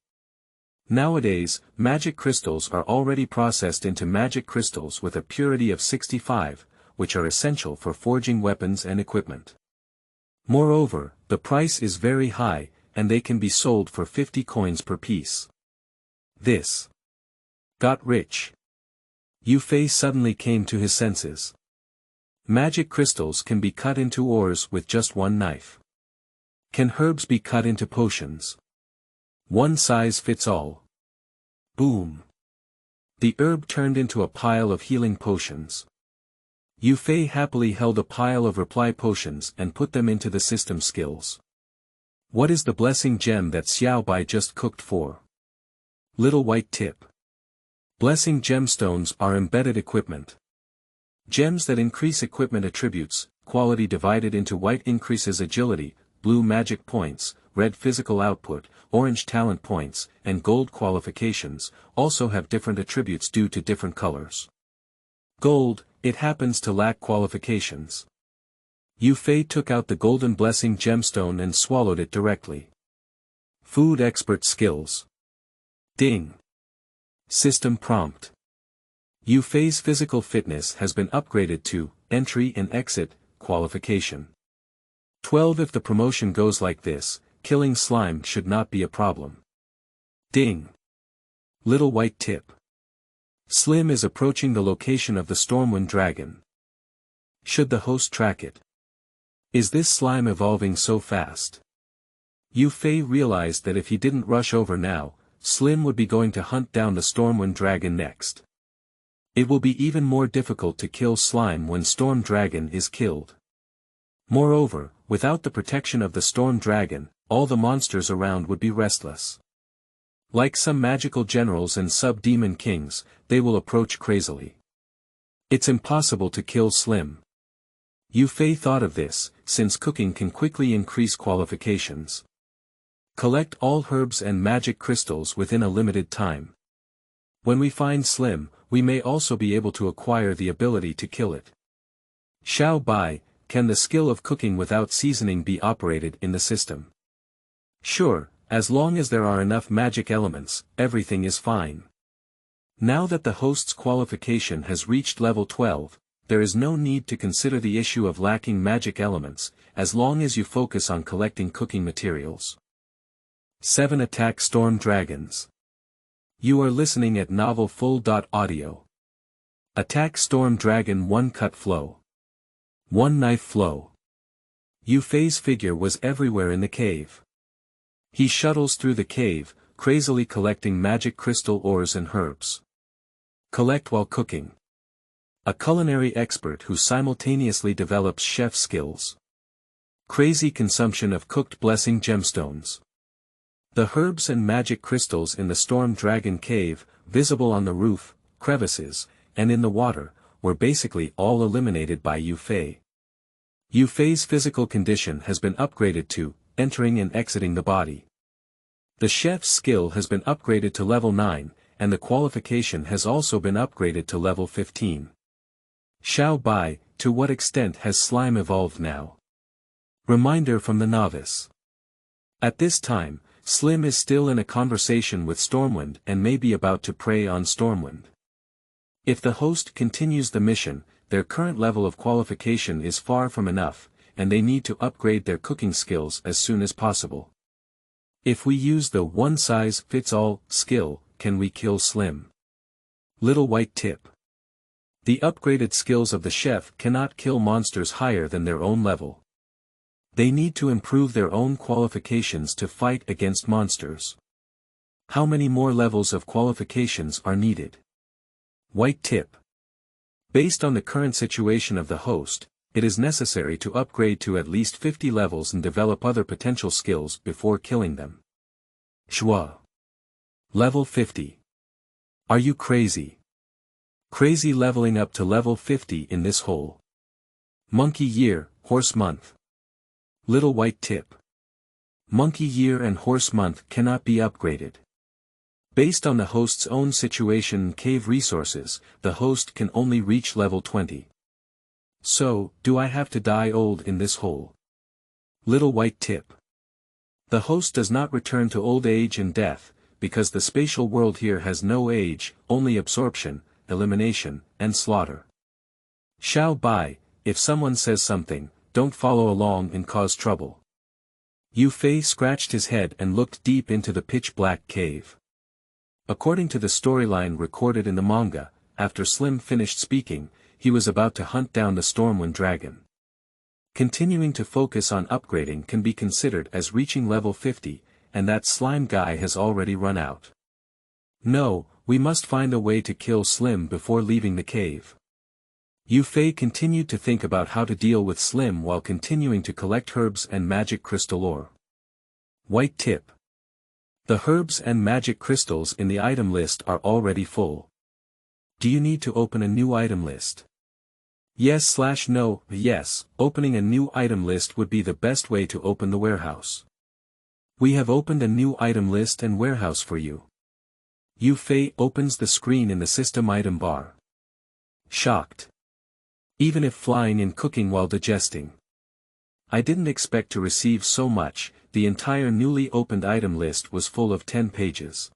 Nowadays, magic crystals are already processed into magic crystals with a purity of 65, which are essential for forging weapons and equipment. Moreover, the price is very high, and they can be sold for 50 coins per piece. This got rich. Yu Fei suddenly came to his senses. Magic crystals can be cut into ores with just one knife. Can herbs be cut into potions? One size fits all. Boom. The herb turned into a pile of healing potions. Yu Fei happily held a pile of reply potions and put them into the system skills. What is the blessing gem that Xiao Bai just cooked for? Little white tip. Blessing gemstones are embedded equipment. Gems that increase equipment attributes, quality divided into white increases agility, blue magic points, red physical output, orange talent points, and gold qualifications, also have different attributes due to different colors. Gold, it happens to lack qualifications. Yu Fei took out the golden blessing gemstone and swallowed it directly. Food expert skills. Ding. System prompt. Yu Fei's physical fitness has been upgraded to, entry and exit, qualification. 12. If the promotion goes like this, killing slime should not be a problem. Ding. Little white tip. Slim is approaching the location of the Stormwind Dragon. Should the host track it? Is this slime evolving so fast? Yu Fei realized that if he didn't rush over now, Slim would be going to hunt down the Stormwind Dragon next. It will be even more difficult to kill slime when Storm Dragon is killed. Moreover, without the protection of the Storm Dragon, all the monsters around would be restless. Like some magical generals and sub-demon kings, they will approach crazily. It's impossible to kill Slim. Yu Fei thought of this, since cooking can quickly increase qualifications. Collect all herbs and magic crystals within a limited time. When we find Slim, we may also be able to acquire the ability to kill it. Xiao Bai, can the skill of cooking without seasoning be operated in the system? Sure, as long as there are enough magic elements, everything is fine. Now that the host's qualification has reached level 12, there is no need to consider the issue of lacking magic elements, as long as you focus on collecting cooking materials. 7. Attack Storm Dragons. You are listening at Novel Full.audio. Attack Storm Dragon 1 Cut Flow. 1 Knife Flow. Yu Fei's figure was everywhere in the cave. He shuttles through the cave, crazily collecting magic crystal ores and herbs. Collect while cooking. A culinary expert who simultaneously develops chef skills. Crazy consumption of cooked blessing gemstones. The herbs and magic crystals in the Storm Dragon Cave, visible on the roof, crevices, and in the water, were basically all eliminated by Yu Fei. Yu Fei's physical condition has been upgraded to entering and exiting the body. The chef's skill has been upgraded to level 9, and the qualification has also been upgraded to level 15. Xiao Bai, to what extent has slime evolved now? Reminder from the novice. At this time, Slim is still in a conversation with Stormwind and may be about to prey on Stormwind. If the host continues the mission, their current level of qualification is far from enough, and they need to upgrade their cooking skills as soon as possible. If we use the one-size-fits-all skill, can we kill Slim? Little White Tip. The upgraded skills of the chef cannot kill monsters higher than their own level. They need to improve their own qualifications to fight against monsters. How many more levels of qualifications are needed? White Tip. Based on the current situation of the host, it is necessary to upgrade to at least 50 levels and develop other potential skills before killing them. Shua. Level 50. Are you crazy? Crazy leveling up to level 50 in this hole. Monkey Year, Horse Month. Little White Tip. Monkey Year and Horse Month cannot be upgraded. Based on the host's own situation and cave resources, the host can only reach level 20. So, do I have to die old in this hole? Little White Tip. The host does not return to old age and death, because the spatial world here has no age, only absorption, elimination, and slaughter. Xiao Bai, if someone says something, don't follow along and cause trouble. Yu Fei scratched his head and looked deep into the pitch-black cave. According to the storyline recorded in the manga, after Slim finished speaking, he was about to hunt down the Stormwind Dragon. Continuing to focus on upgrading can be considered as reaching level 50, and that slime guy has already run out. No, we must find a way to kill Slim before leaving the cave. Yu Fei continued to think about how to deal with Slim while continuing to collect herbs and magic crystal ore. White Tip. The herbs and magic crystals in the item list are already full. Do you need to open a new item list? Yes/no, yes, opening a new item list would be the best way to open the warehouse. We have opened a new item list and warehouse for you. Yu Fei opens the screen in the system item bar. Shocked. Even if flying and cooking while digesting. I didn't expect to receive so much. The entire newly opened item list was full of 10 pages.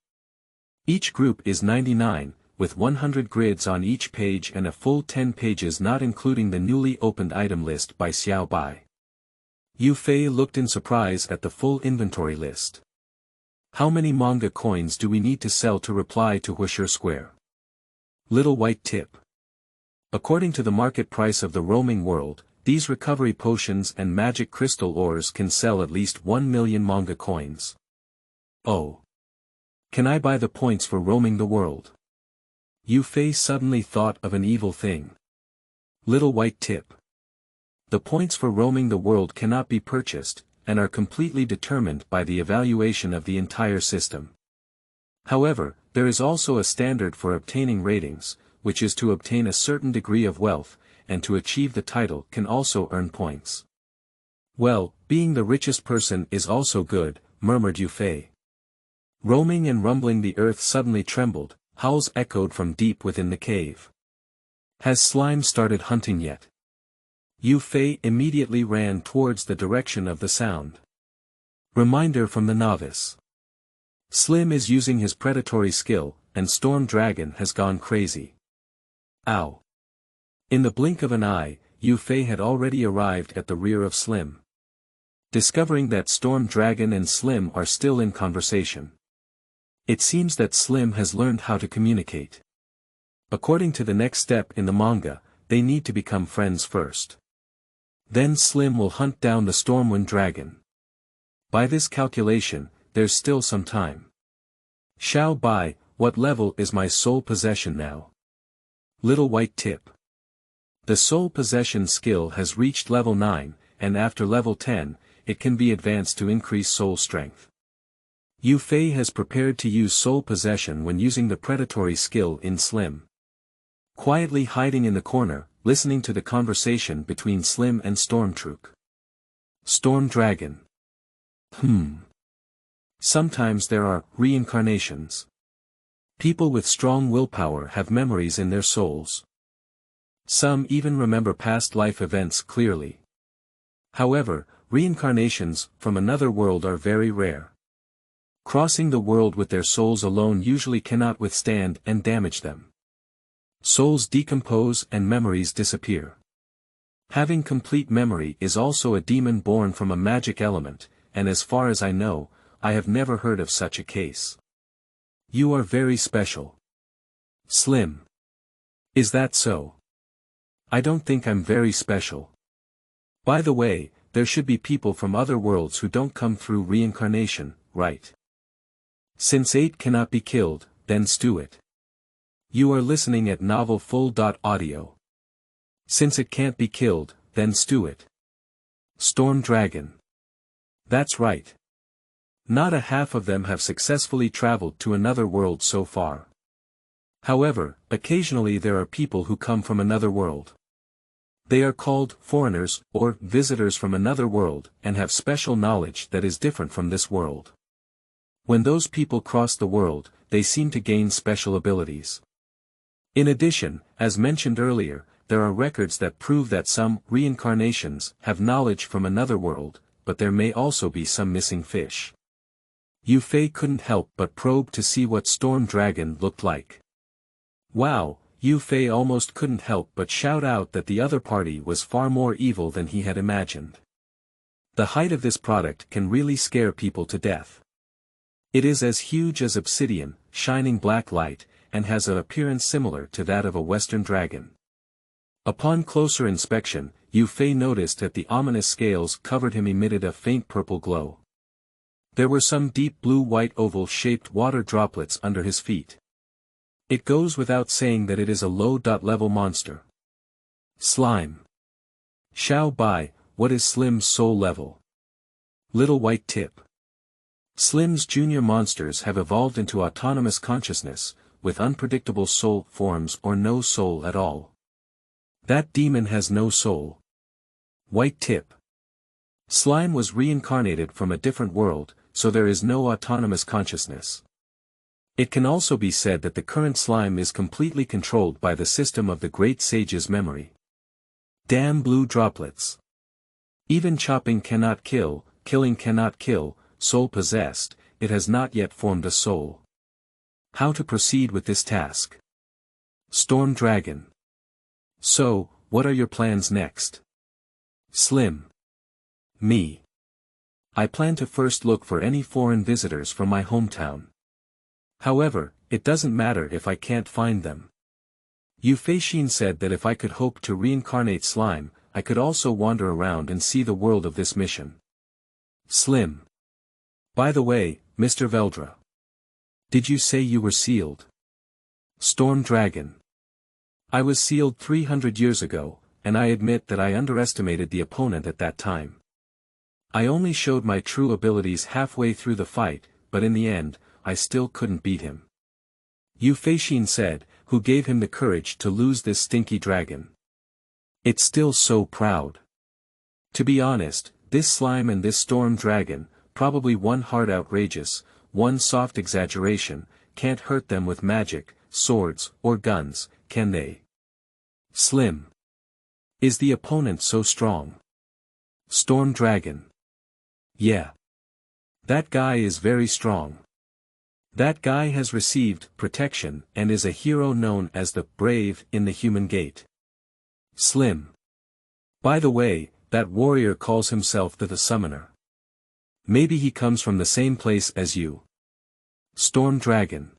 Each group is 99, with 100 grids on each page and a full 10 pages not including the newly opened item list by Xiao Bai. Yu Fei looked in surprise at the full inventory list. How many manga coins do we need to sell to reply to Wisher Square? Little White Tip. According to the market price of the roaming world, these recovery potions and magic crystal ores can sell at least 1 million manga coins. Oh. Can I buy the points for roaming the world? Yu Fei suddenly thought of an evil thing. Little White Tip. The points for roaming the world cannot be purchased, and are completely determined by the evaluation of the entire system. However, there is also a standard for obtaining ratings, which is to obtain a certain degree of wealth, and to achieve the title can also earn points. Well, being the richest person is also good, murmured Yu Fei. Roaming and rumbling the earth suddenly trembled, howls echoed from deep within the cave. Has Slime started hunting yet? Yu Fei immediately ran towards the direction of the sound. Reminder from the novice. Slim is using his predatory skill, and Storm Dragon has gone crazy. Ow. In the blink of an eye, Yu Fei had already arrived at the rear of Slim. Discovering that Storm Dragon and Slim are still in conversation. It seems that Slim has learned how to communicate. According to the next step in the manga, they need to become friends first. Then Slim will hunt down the Stormwind Dragon. By this calculation, there's still some time. Xiao Bai, what level is my soul possession now? Little white tip. The soul possession skill has reached level 9, and after level 10, it can be advanced to increase soul strength. Yu Fei has prepared to use soul possession when using the predatory skill in Slim. Quietly hiding in the corner, listening to the conversation between Slim and Stormtroop. Storm Dragon. Sometimes there are reincarnations. People with strong willpower have memories in their souls. Some even remember past life events clearly. However, reincarnations from another world are very rare. Crossing the world with their souls alone usually cannot withstand and damage them. Souls decompose and memories disappear. Having complete memory is also a demon born from a magic element, and as far as I know, I have never heard of such a case. You are very special. Slim. Is that so? I don't think I'm very special. By the way, there should be people from other worlds who don't come through reincarnation, right? Since 8 cannot be killed, then stew it. You are listening at novel full.audio. Since it can't be killed, then stew it. Storm Dragon. That's right. Not a half of them have successfully traveled to another world so far. However, occasionally there are people who come from another world. They are called foreigners or visitors from another world and have special knowledge that is different from this world. When those people cross the world, they seem to gain special abilities. In addition, as mentioned earlier, there are records that prove that some reincarnations have knowledge from another world, but there may also be some missing fish. Yu Fei couldn't help but probe to see what Storm Dragon looked like. Wow, Yu Fei almost couldn't help but shout out that the other party was far more evil than he had imagined. The height of this product can really scare people to death. It is as huge as obsidian, shining black light, and has an appearance similar to that of a western dragon. Upon closer inspection, Yu Fei noticed that the ominous scales covered him emitted a faint purple glow. There were some deep blue-white oval-shaped water droplets under his feet. It goes without saying that it is a low-level monster. Slime. Xiao Bai, what is Slim's soul level? Little white tip. Slim's junior monsters have evolved into autonomous consciousness, with unpredictable soul forms or no soul at all. That demon has no soul. White tip. Slime was reincarnated from a different world, so there is no autonomous consciousness. It can also be said that the current slime is completely controlled by the system of the great sage's memory. Damn blue droplets. Even chopping cannot kill, killing cannot kill, soul possessed, it has not yet formed a soul. How to proceed with this task? Storm Dragon. So, what are your plans next? Slim. Me. I plan to first look for any foreign visitors from my hometown. However, it doesn't matter if I can't find them. Yu Feixin said that if I could hope to reincarnate slime, I could also wander around and see the world of this mission. Slim. By the way, Mr. Veldra. Did you say you were sealed? Storm Dragon. I was sealed 300 years ago, and I admit that I underestimated the opponent at that time. I only showed my true abilities halfway through the fight, but in the end, I still couldn't beat him. Yu Feixin said, who gave him the courage to lose this stinky dragon. It's still so proud. To be honest, this slime and this storm dragon, probably one hard outrageous, one soft exaggeration, can't hurt them with magic, swords, or guns, can they? Slim. Is the opponent so strong? Storm Dragon. Yeah. That guy is very strong. That guy has received protection and is a hero known as the Brave in the Human Gate. Slim. By the way, that warrior calls himself the Summoner. Maybe he comes from the same place as you. Storm Dragon.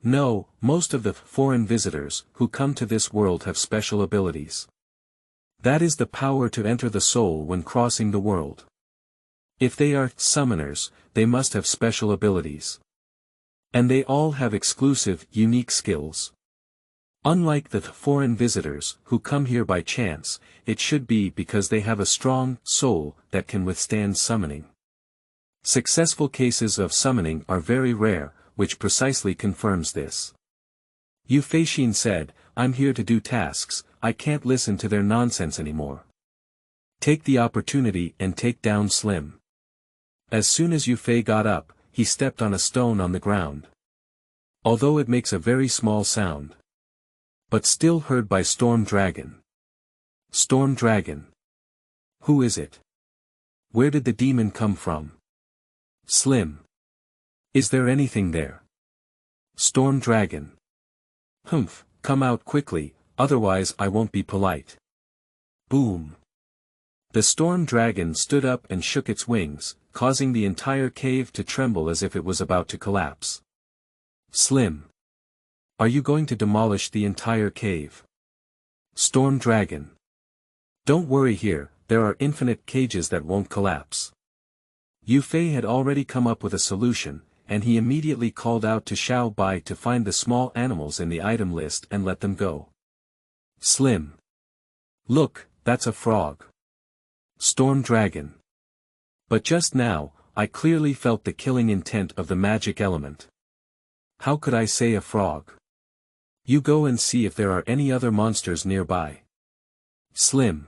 No, most of the foreign visitors who come to this world have special abilities. That is the power to enter the soul when crossing the world. If they are summoners, they must have special abilities. And they all have exclusive, unique skills. Unlike the foreign visitors who come here by chance, it should be because they have a strong soul that can withstand summoning. Successful cases of summoning are very rare, which precisely confirms this. Yu Feishin said, "I'm here to do tasks, I can't listen to their nonsense anymore. Take the opportunity and take down Slim." As soon as Yu Fei got up, he stepped on a stone on the ground. Although it makes a very small sound. But still heard by Storm Dragon. Storm Dragon. Who is it? Where did the demon come from? Slim. Is there anything there? Storm Dragon. Humph, come out quickly, otherwise I won't be polite. Boom. The Storm Dragon stood up and shook its wings, causing the entire cave to tremble as if it was about to collapse. Slim. Are you going to demolish the entire cave? Storm Dragon. Don't worry here, there are infinite cages that won't collapse. Yu Fei had already come up with a solution, and he immediately called out to Xiao Bai to find the small animals in the item list and let them go. Slim. Look, that's a frog. Storm Dragon. But just now, I clearly felt the killing intent of the magic element. How could I say a frog? You go and see if there are any other monsters nearby. Slim.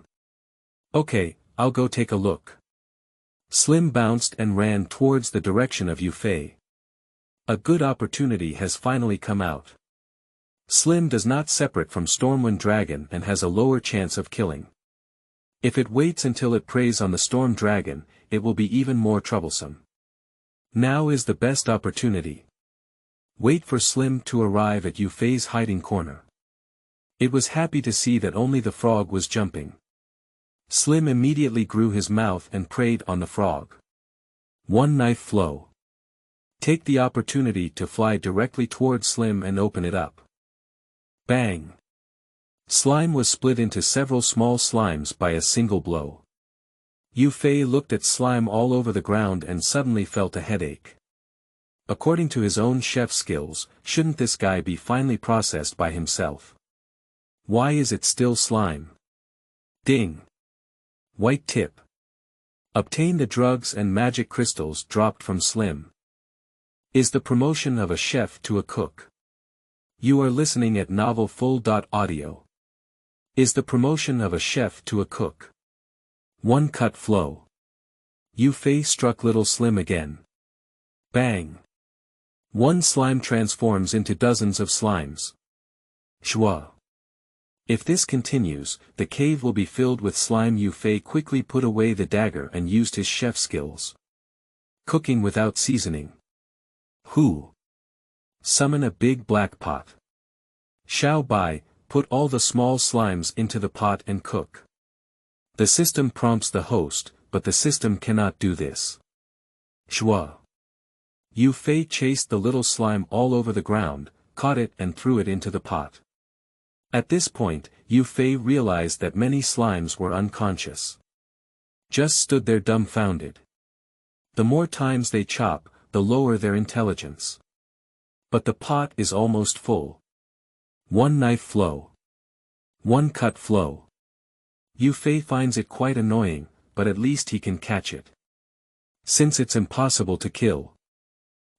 Okay, I'll go take a look. Slim bounced and ran towards the direction of Yu Fei. A good opportunity has finally come out. Slim does not separate from Stormwind Dragon and has a lower chance of killing. If it waits until it preys on the Storm Dragon, it will be even more troublesome. Now is the best opportunity. Wait for Slim to arrive at Yu Fei's hiding corner. It was happy to see that only the frog was jumping. Slim immediately grew his mouth and preyed on the frog. One knife flow. Take the opportunity to fly directly toward Slim and open it up. Bang. Slime was split into several small slimes by a single blow. Yu Fei looked at slime all over the ground and suddenly felt a headache. According to his own chef skills, shouldn't this guy be finely processed by himself? Why is it still slime? Ding. White tip. Obtain the drugs and magic crystals dropped from Slim. Is the promotion of a chef to a cook. You are listening at Novel Full.audio. Is the promotion of a chef to a cook. One cut flow. Yu Fei struck little Slim again. Bang. One slime transforms into dozens of slimes. Shua. If this continues, the cave will be filled with slime. Yu Fei quickly put away the dagger and used his chef skills. Cooking without seasoning. Who? Summon a big black pot. Xiao Bai, put all the small slimes into the pot and cook. The system prompts the host, but the system cannot do this. Shua. Yu Fei chased the little slime all over the ground, caught it and threw it into the pot. At this point, Yu Fei realized that many slimes were unconscious. Just stood there dumbfounded. The more times they chop, the lower their intelligence. But the pot is almost full. One knife flow. One cut flow. Yu Fei finds it quite annoying, but at least he can catch it. Since it's impossible to kill.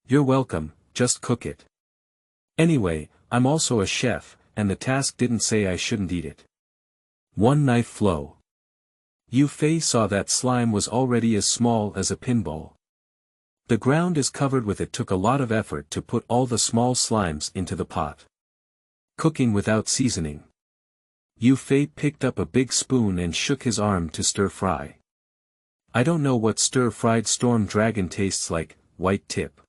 You're welcome, just cook it. Anyway, I'm also a chef, and the task didn't say I shouldn't eat it. One knife flow. Yu Fei saw that slime was already as small as a pinball. The ground is covered with it. Took a lot of effort to put all the small slimes into the pot. Cooking without seasoning. Yu Fei picked up a big spoon and shook his arm to stir fry. I don't know what stir-fried Storm Dragon tastes like. White tip.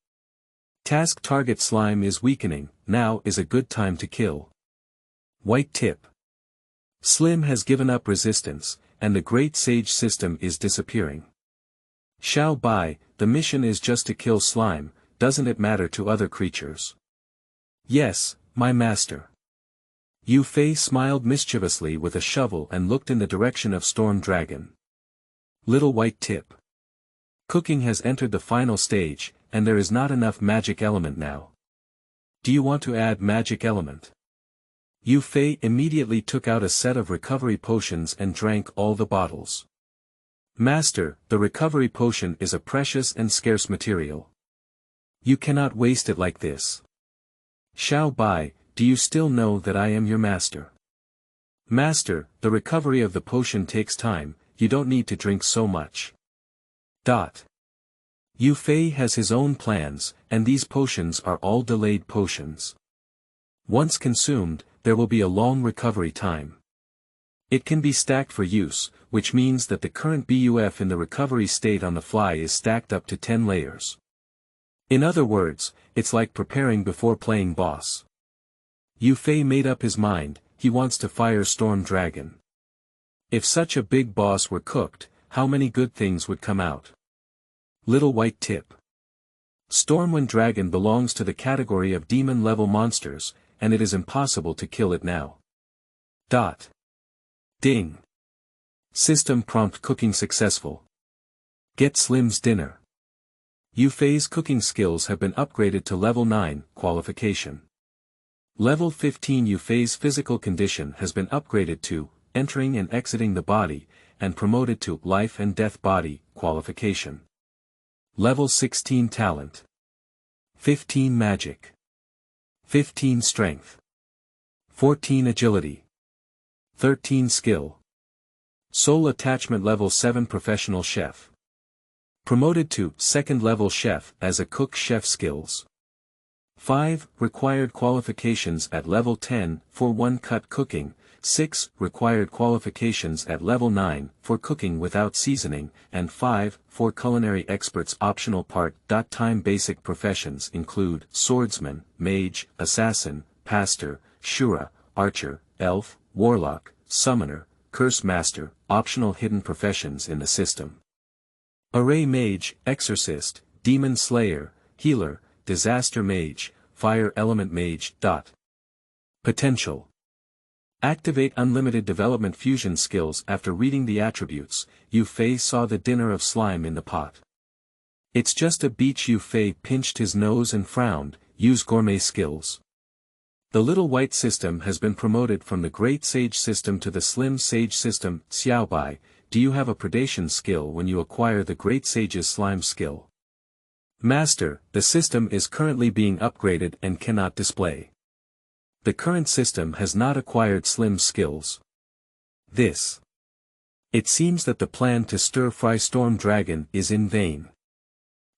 Task target slime is weakening, now is a good time to kill. White tip. Slim has given up resistance, and the Great Sage system is disappearing. Xiao Bai, the mission is just to kill slime, doesn't it matter to other creatures? Yes, my master. Yu Fei smiled mischievously with a shovel and looked in the direction of Storm Dragon. Little white tip. Cooking has entered the final stage, and there is not enough magic element now. Do you want to add magic element? Yu Fei immediately took out a set of recovery potions and drank all the bottles. Master, the recovery potion is a precious and scarce material. You cannot waste it like this. Xiao Bai, do you still know that I am your master? Master, the recovery of the potion takes time, you don't need to drink so much. Yu Fei has his own plans, and these potions are all delayed potions. Once consumed, there will be a long recovery time. It can be stacked for use, which means that the current buff in the recovery state on the fly is stacked up to 10 layers. In other words, it's like preparing before playing boss. Yu Fei made up his mind, he wants to fire Storm Dragon. If such a big boss were cooked, how many good things would come out? Little white tip. Stormwind Dragon belongs to the category of demon-level monsters, and it is impossible to kill it now. Ding. System prompt cooking successful. Get Slim's dinner. Yu Fei's cooking skills have been upgraded to level 9, qualification. Level 15 Yu Fei's physical condition has been upgraded to, entering and exiting the body, and promoted to life and death body, qualification. Level 16 talent. 15 magic. 15 strength. 14 agility. 13 skill. Soul attachment level 7 professional chef. Promoted to second level chef as a cook chef skills. 5 required qualifications at level 10 for one-cut cooking, 6 required qualifications at level 9 for cooking without seasoning, and 5 for culinary experts optional part. Time basic professions include swordsman, mage, assassin, pastor, shura, archer, elf, warlock, summoner, curse master. Optional hidden professions in the system. Array mage, exorcist, demon slayer, healer, disaster mage, fire element mage. Potential. Activate unlimited development fusion skills. After reading the attributes, Yu Fei saw the dinner of slime in the pot. It's just a beach. Yu Fei pinched his nose and frowned. Use gourmet skills. The little white system has been promoted from the Great Sage system to the Slim Sage system. Xiaobai, do you have a predation skill when you acquire the Great Sage's slime skill? Master, the system is currently being upgraded and cannot display. The current system has not acquired Slim skills. It seems that the plan to stir-fry Storm Dragon is in vain.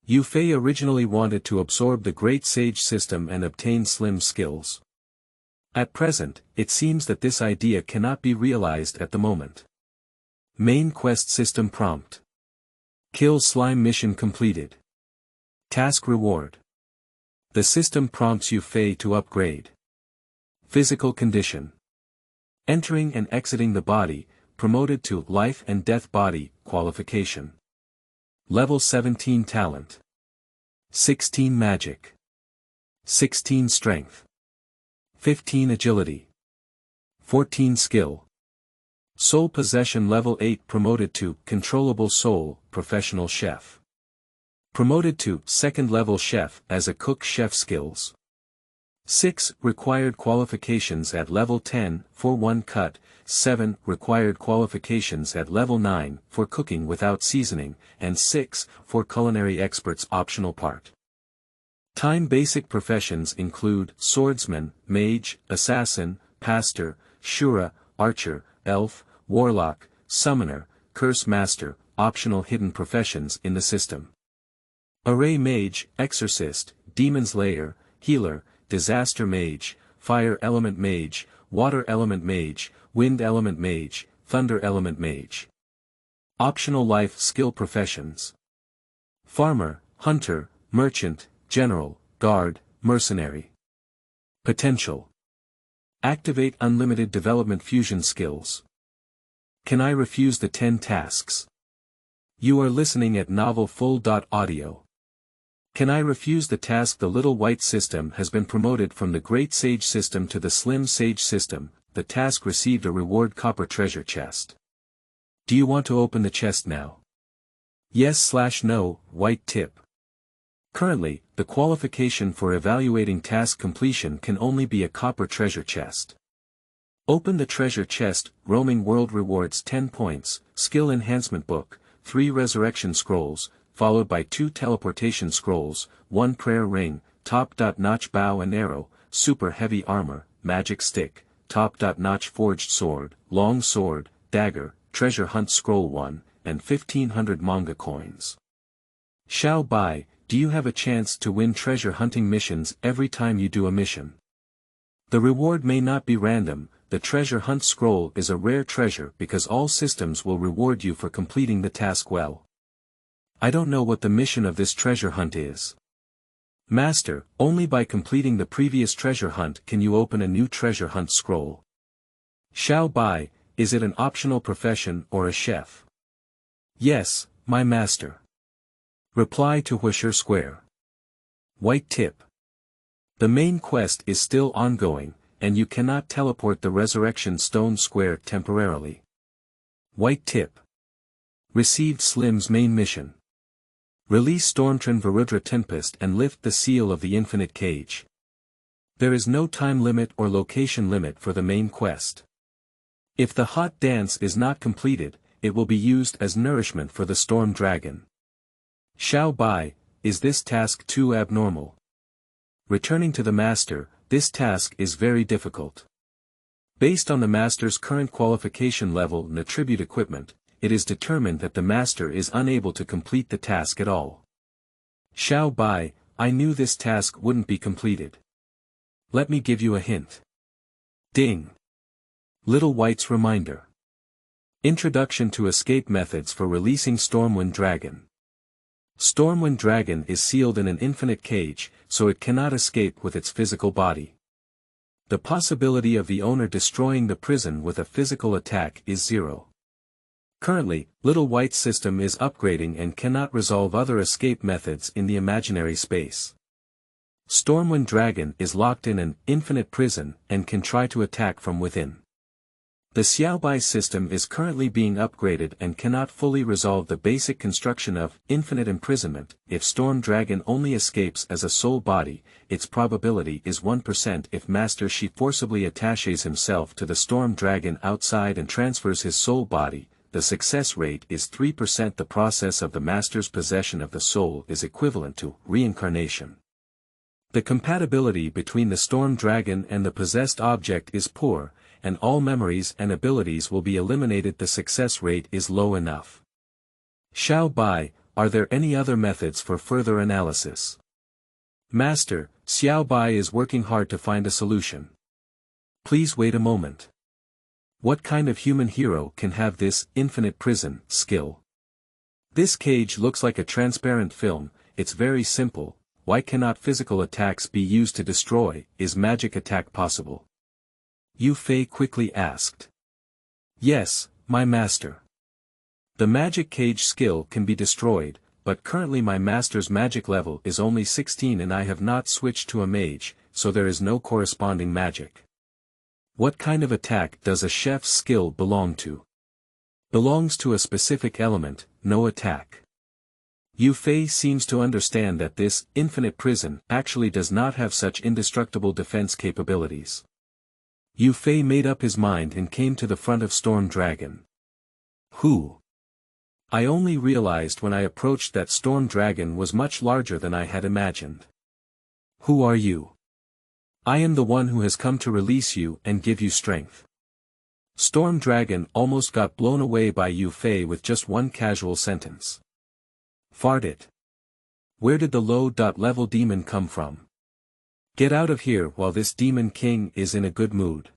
Yu Fei originally wanted to absorb the Great Sage system and obtain Slim skills. At present, it seems that this idea cannot be realized at the moment. Main quest system prompt. Kill slime mission completed. Task reward. The system prompts Yu Fei to upgrade. Physical condition. Entering and exiting the body, promoted to life and death body, qualification. Level 17 talent. 16 magic. 16 strength. 15 agility. 14 skill. Soul possession level 8 promoted to controllable soul, professional chef. Promoted to second level chef as a cook chef skills. 6 required qualifications at level 10 for one cut, 7 required qualifications at level 9 for cooking without seasoning, and 6 for culinary experts optional part. Time basic professions include swordsman, mage, assassin, pastor, shura, archer, elf, warlock, summoner, curse master. Optional hidden professions in the system. Array mage, exorcist, demon slayer, healer, disaster mage, fire element mage, water element mage, wind element mage, thunder element mage. Optional life skill professions. Farmer, hunter, merchant, general, guard, mercenary. Potential. Activate unlimited development fusion skills. Can I refuse the 10 tasks? You are listening at novelfull.audio. Can I refuse the task? The little white system has been promoted from the Great Sage system to the Slim Sage system. The task received a reward copper treasure chest. Do you want to open the chest now? Yes/no, white tip. Currently, the qualification for evaluating task completion can only be a copper treasure chest. Open the treasure chest. Roaming World rewards 10 points, skill enhancement book, 3 resurrection scrolls, followed by 2 teleportation scrolls, 1 prayer ring, top-notch bow and arrow, super heavy armor, magic stick, top-notch forged sword, long sword, dagger, treasure hunt scroll 1, and 1500 manga coins. Xiao Bai, do you have a chance to win treasure hunting missions every time you do a mission? The reward may not be random. The treasure hunt scroll is a rare treasure because all systems will reward you for completing the task well. I don't know what the mission of this treasure hunt is. Master, only by completing the previous treasure hunt can you open a new treasure hunt scroll. Xiao Bai, is it an optional profession or a chef? Yes, my master. Reply to Huisher Square. White tip. The main quest is still ongoing, and you cannot teleport the Resurrection Stone Square temporarily. White tip. Received Slim's main mission. Release Stormtron Varudra Tempest and lift the seal of the Infinite Cage. There is no time limit or location limit for the main quest. If the hot dance is not completed, it will be used as nourishment for the Storm Dragon. Xiao Bai, is this task too abnormal? Returning to the Master, this task is very difficult. Based on the Master's current qualification level and attribute equipment, it is determined that the Master is unable to complete the task at all. Xiao Bai, I knew this task wouldn't be completed. Let me give you a hint. Ding. Little White's reminder. Introduction to escape methods for releasing Stormwind Dragon. Stormwind Dragon is sealed in an infinite cage, so it cannot escape with its physical body. The possibility of the owner destroying the prison with a physical attack is 0. Currently, Little White's system is upgrading and cannot resolve other escape methods in the imaginary space. Stormwind Dragon is locked in an infinite prison and can try to attack from within. The Xiaobai system is currently being upgraded and cannot fully resolve the basic construction of infinite imprisonment. If Storm Dragon only escapes as a soul body, its probability is 1%. If Master Shi forcibly attaches himself to the Storm Dragon outside and transfers his soul body, the success rate is 3%. The process of the Master's possession of the soul is equivalent to reincarnation. The compatibility between the Storm Dragon and the possessed object is poor, and all memories and abilities will be eliminated. The success rate is low enough. Xiao Bai, are there any other methods for further analysis? Master, Xiao Bai is working hard to find a solution. Please wait a moment. What kind of human hero can have this infinite prison skill? This cage looks like a transparent film. It's very simple. Why cannot physical attacks be used to destroy? Is magic attack possible? Yu Fei quickly asked. Yes, my master. The magic cage skill can be destroyed, but currently my master's magic level is only 16 and I have not switched to a mage, so there is no corresponding magic. What kind of attack does a chef's skill belong to? Belongs to a specific element, no attack. Yu Fei seems to understand that this infinite prison actually does not have such indestructible defense capabilities. Yu Fei made up his mind and came to the front of Storm Dragon. Who? I only realized when I approached that Storm Dragon was much larger than I had imagined. Who are you? I am the one who has come to release you and give you strength. Storm Dragon almost got blown away by Yu Fei with just one casual sentence. Fart it. Where did the low-level demon come from? Get out of here while this demon king is in a good mood.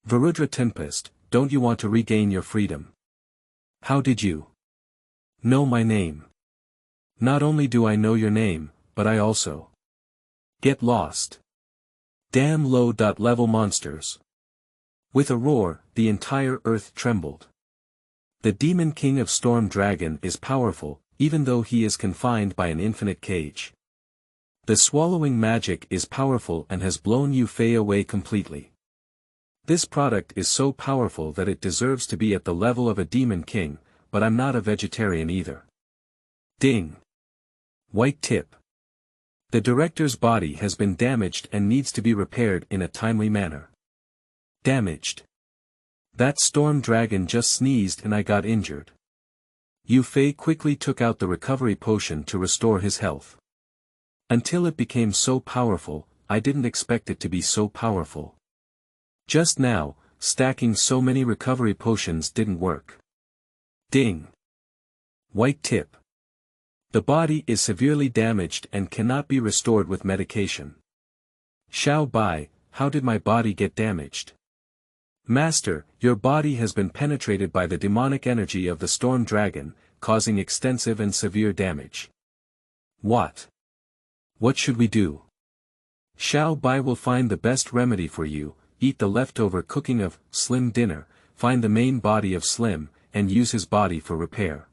Varudra Tempest, don't you want to regain your freedom? How did you know my name? Not only do I know your name, but I also get lost. Damn low.level monsters. With a roar, the entire earth trembled. The demon king of Storm Dragon is powerful, even though he is confined by an infinite cage. The swallowing magic is powerful and has blown Yu Fei away completely. This product is so powerful that it deserves to be at the level of a demon king, but I'm not a vegetarian either. Ding. White tip. The director's body has been damaged and needs to be repaired in a timely manner. Damaged. That storm dragon just sneezed and I got injured. Yu Fei quickly took out the recovery potion to restore his health. Until it became so powerful, I didn't expect it to be so powerful. Just now, stacking so many recovery potions didn't work. Ding. White tip. The body is severely damaged and cannot be restored with medication. Xiao Bai, how did my body get damaged? Master, your body has been penetrated by the demonic energy of the storm dragon, causing extensive and severe damage. What? What should we do? Xiao Bai will find the best remedy for you, eat the leftover cooking of Slim dinner, find the main body of Slim, and use his body for repair.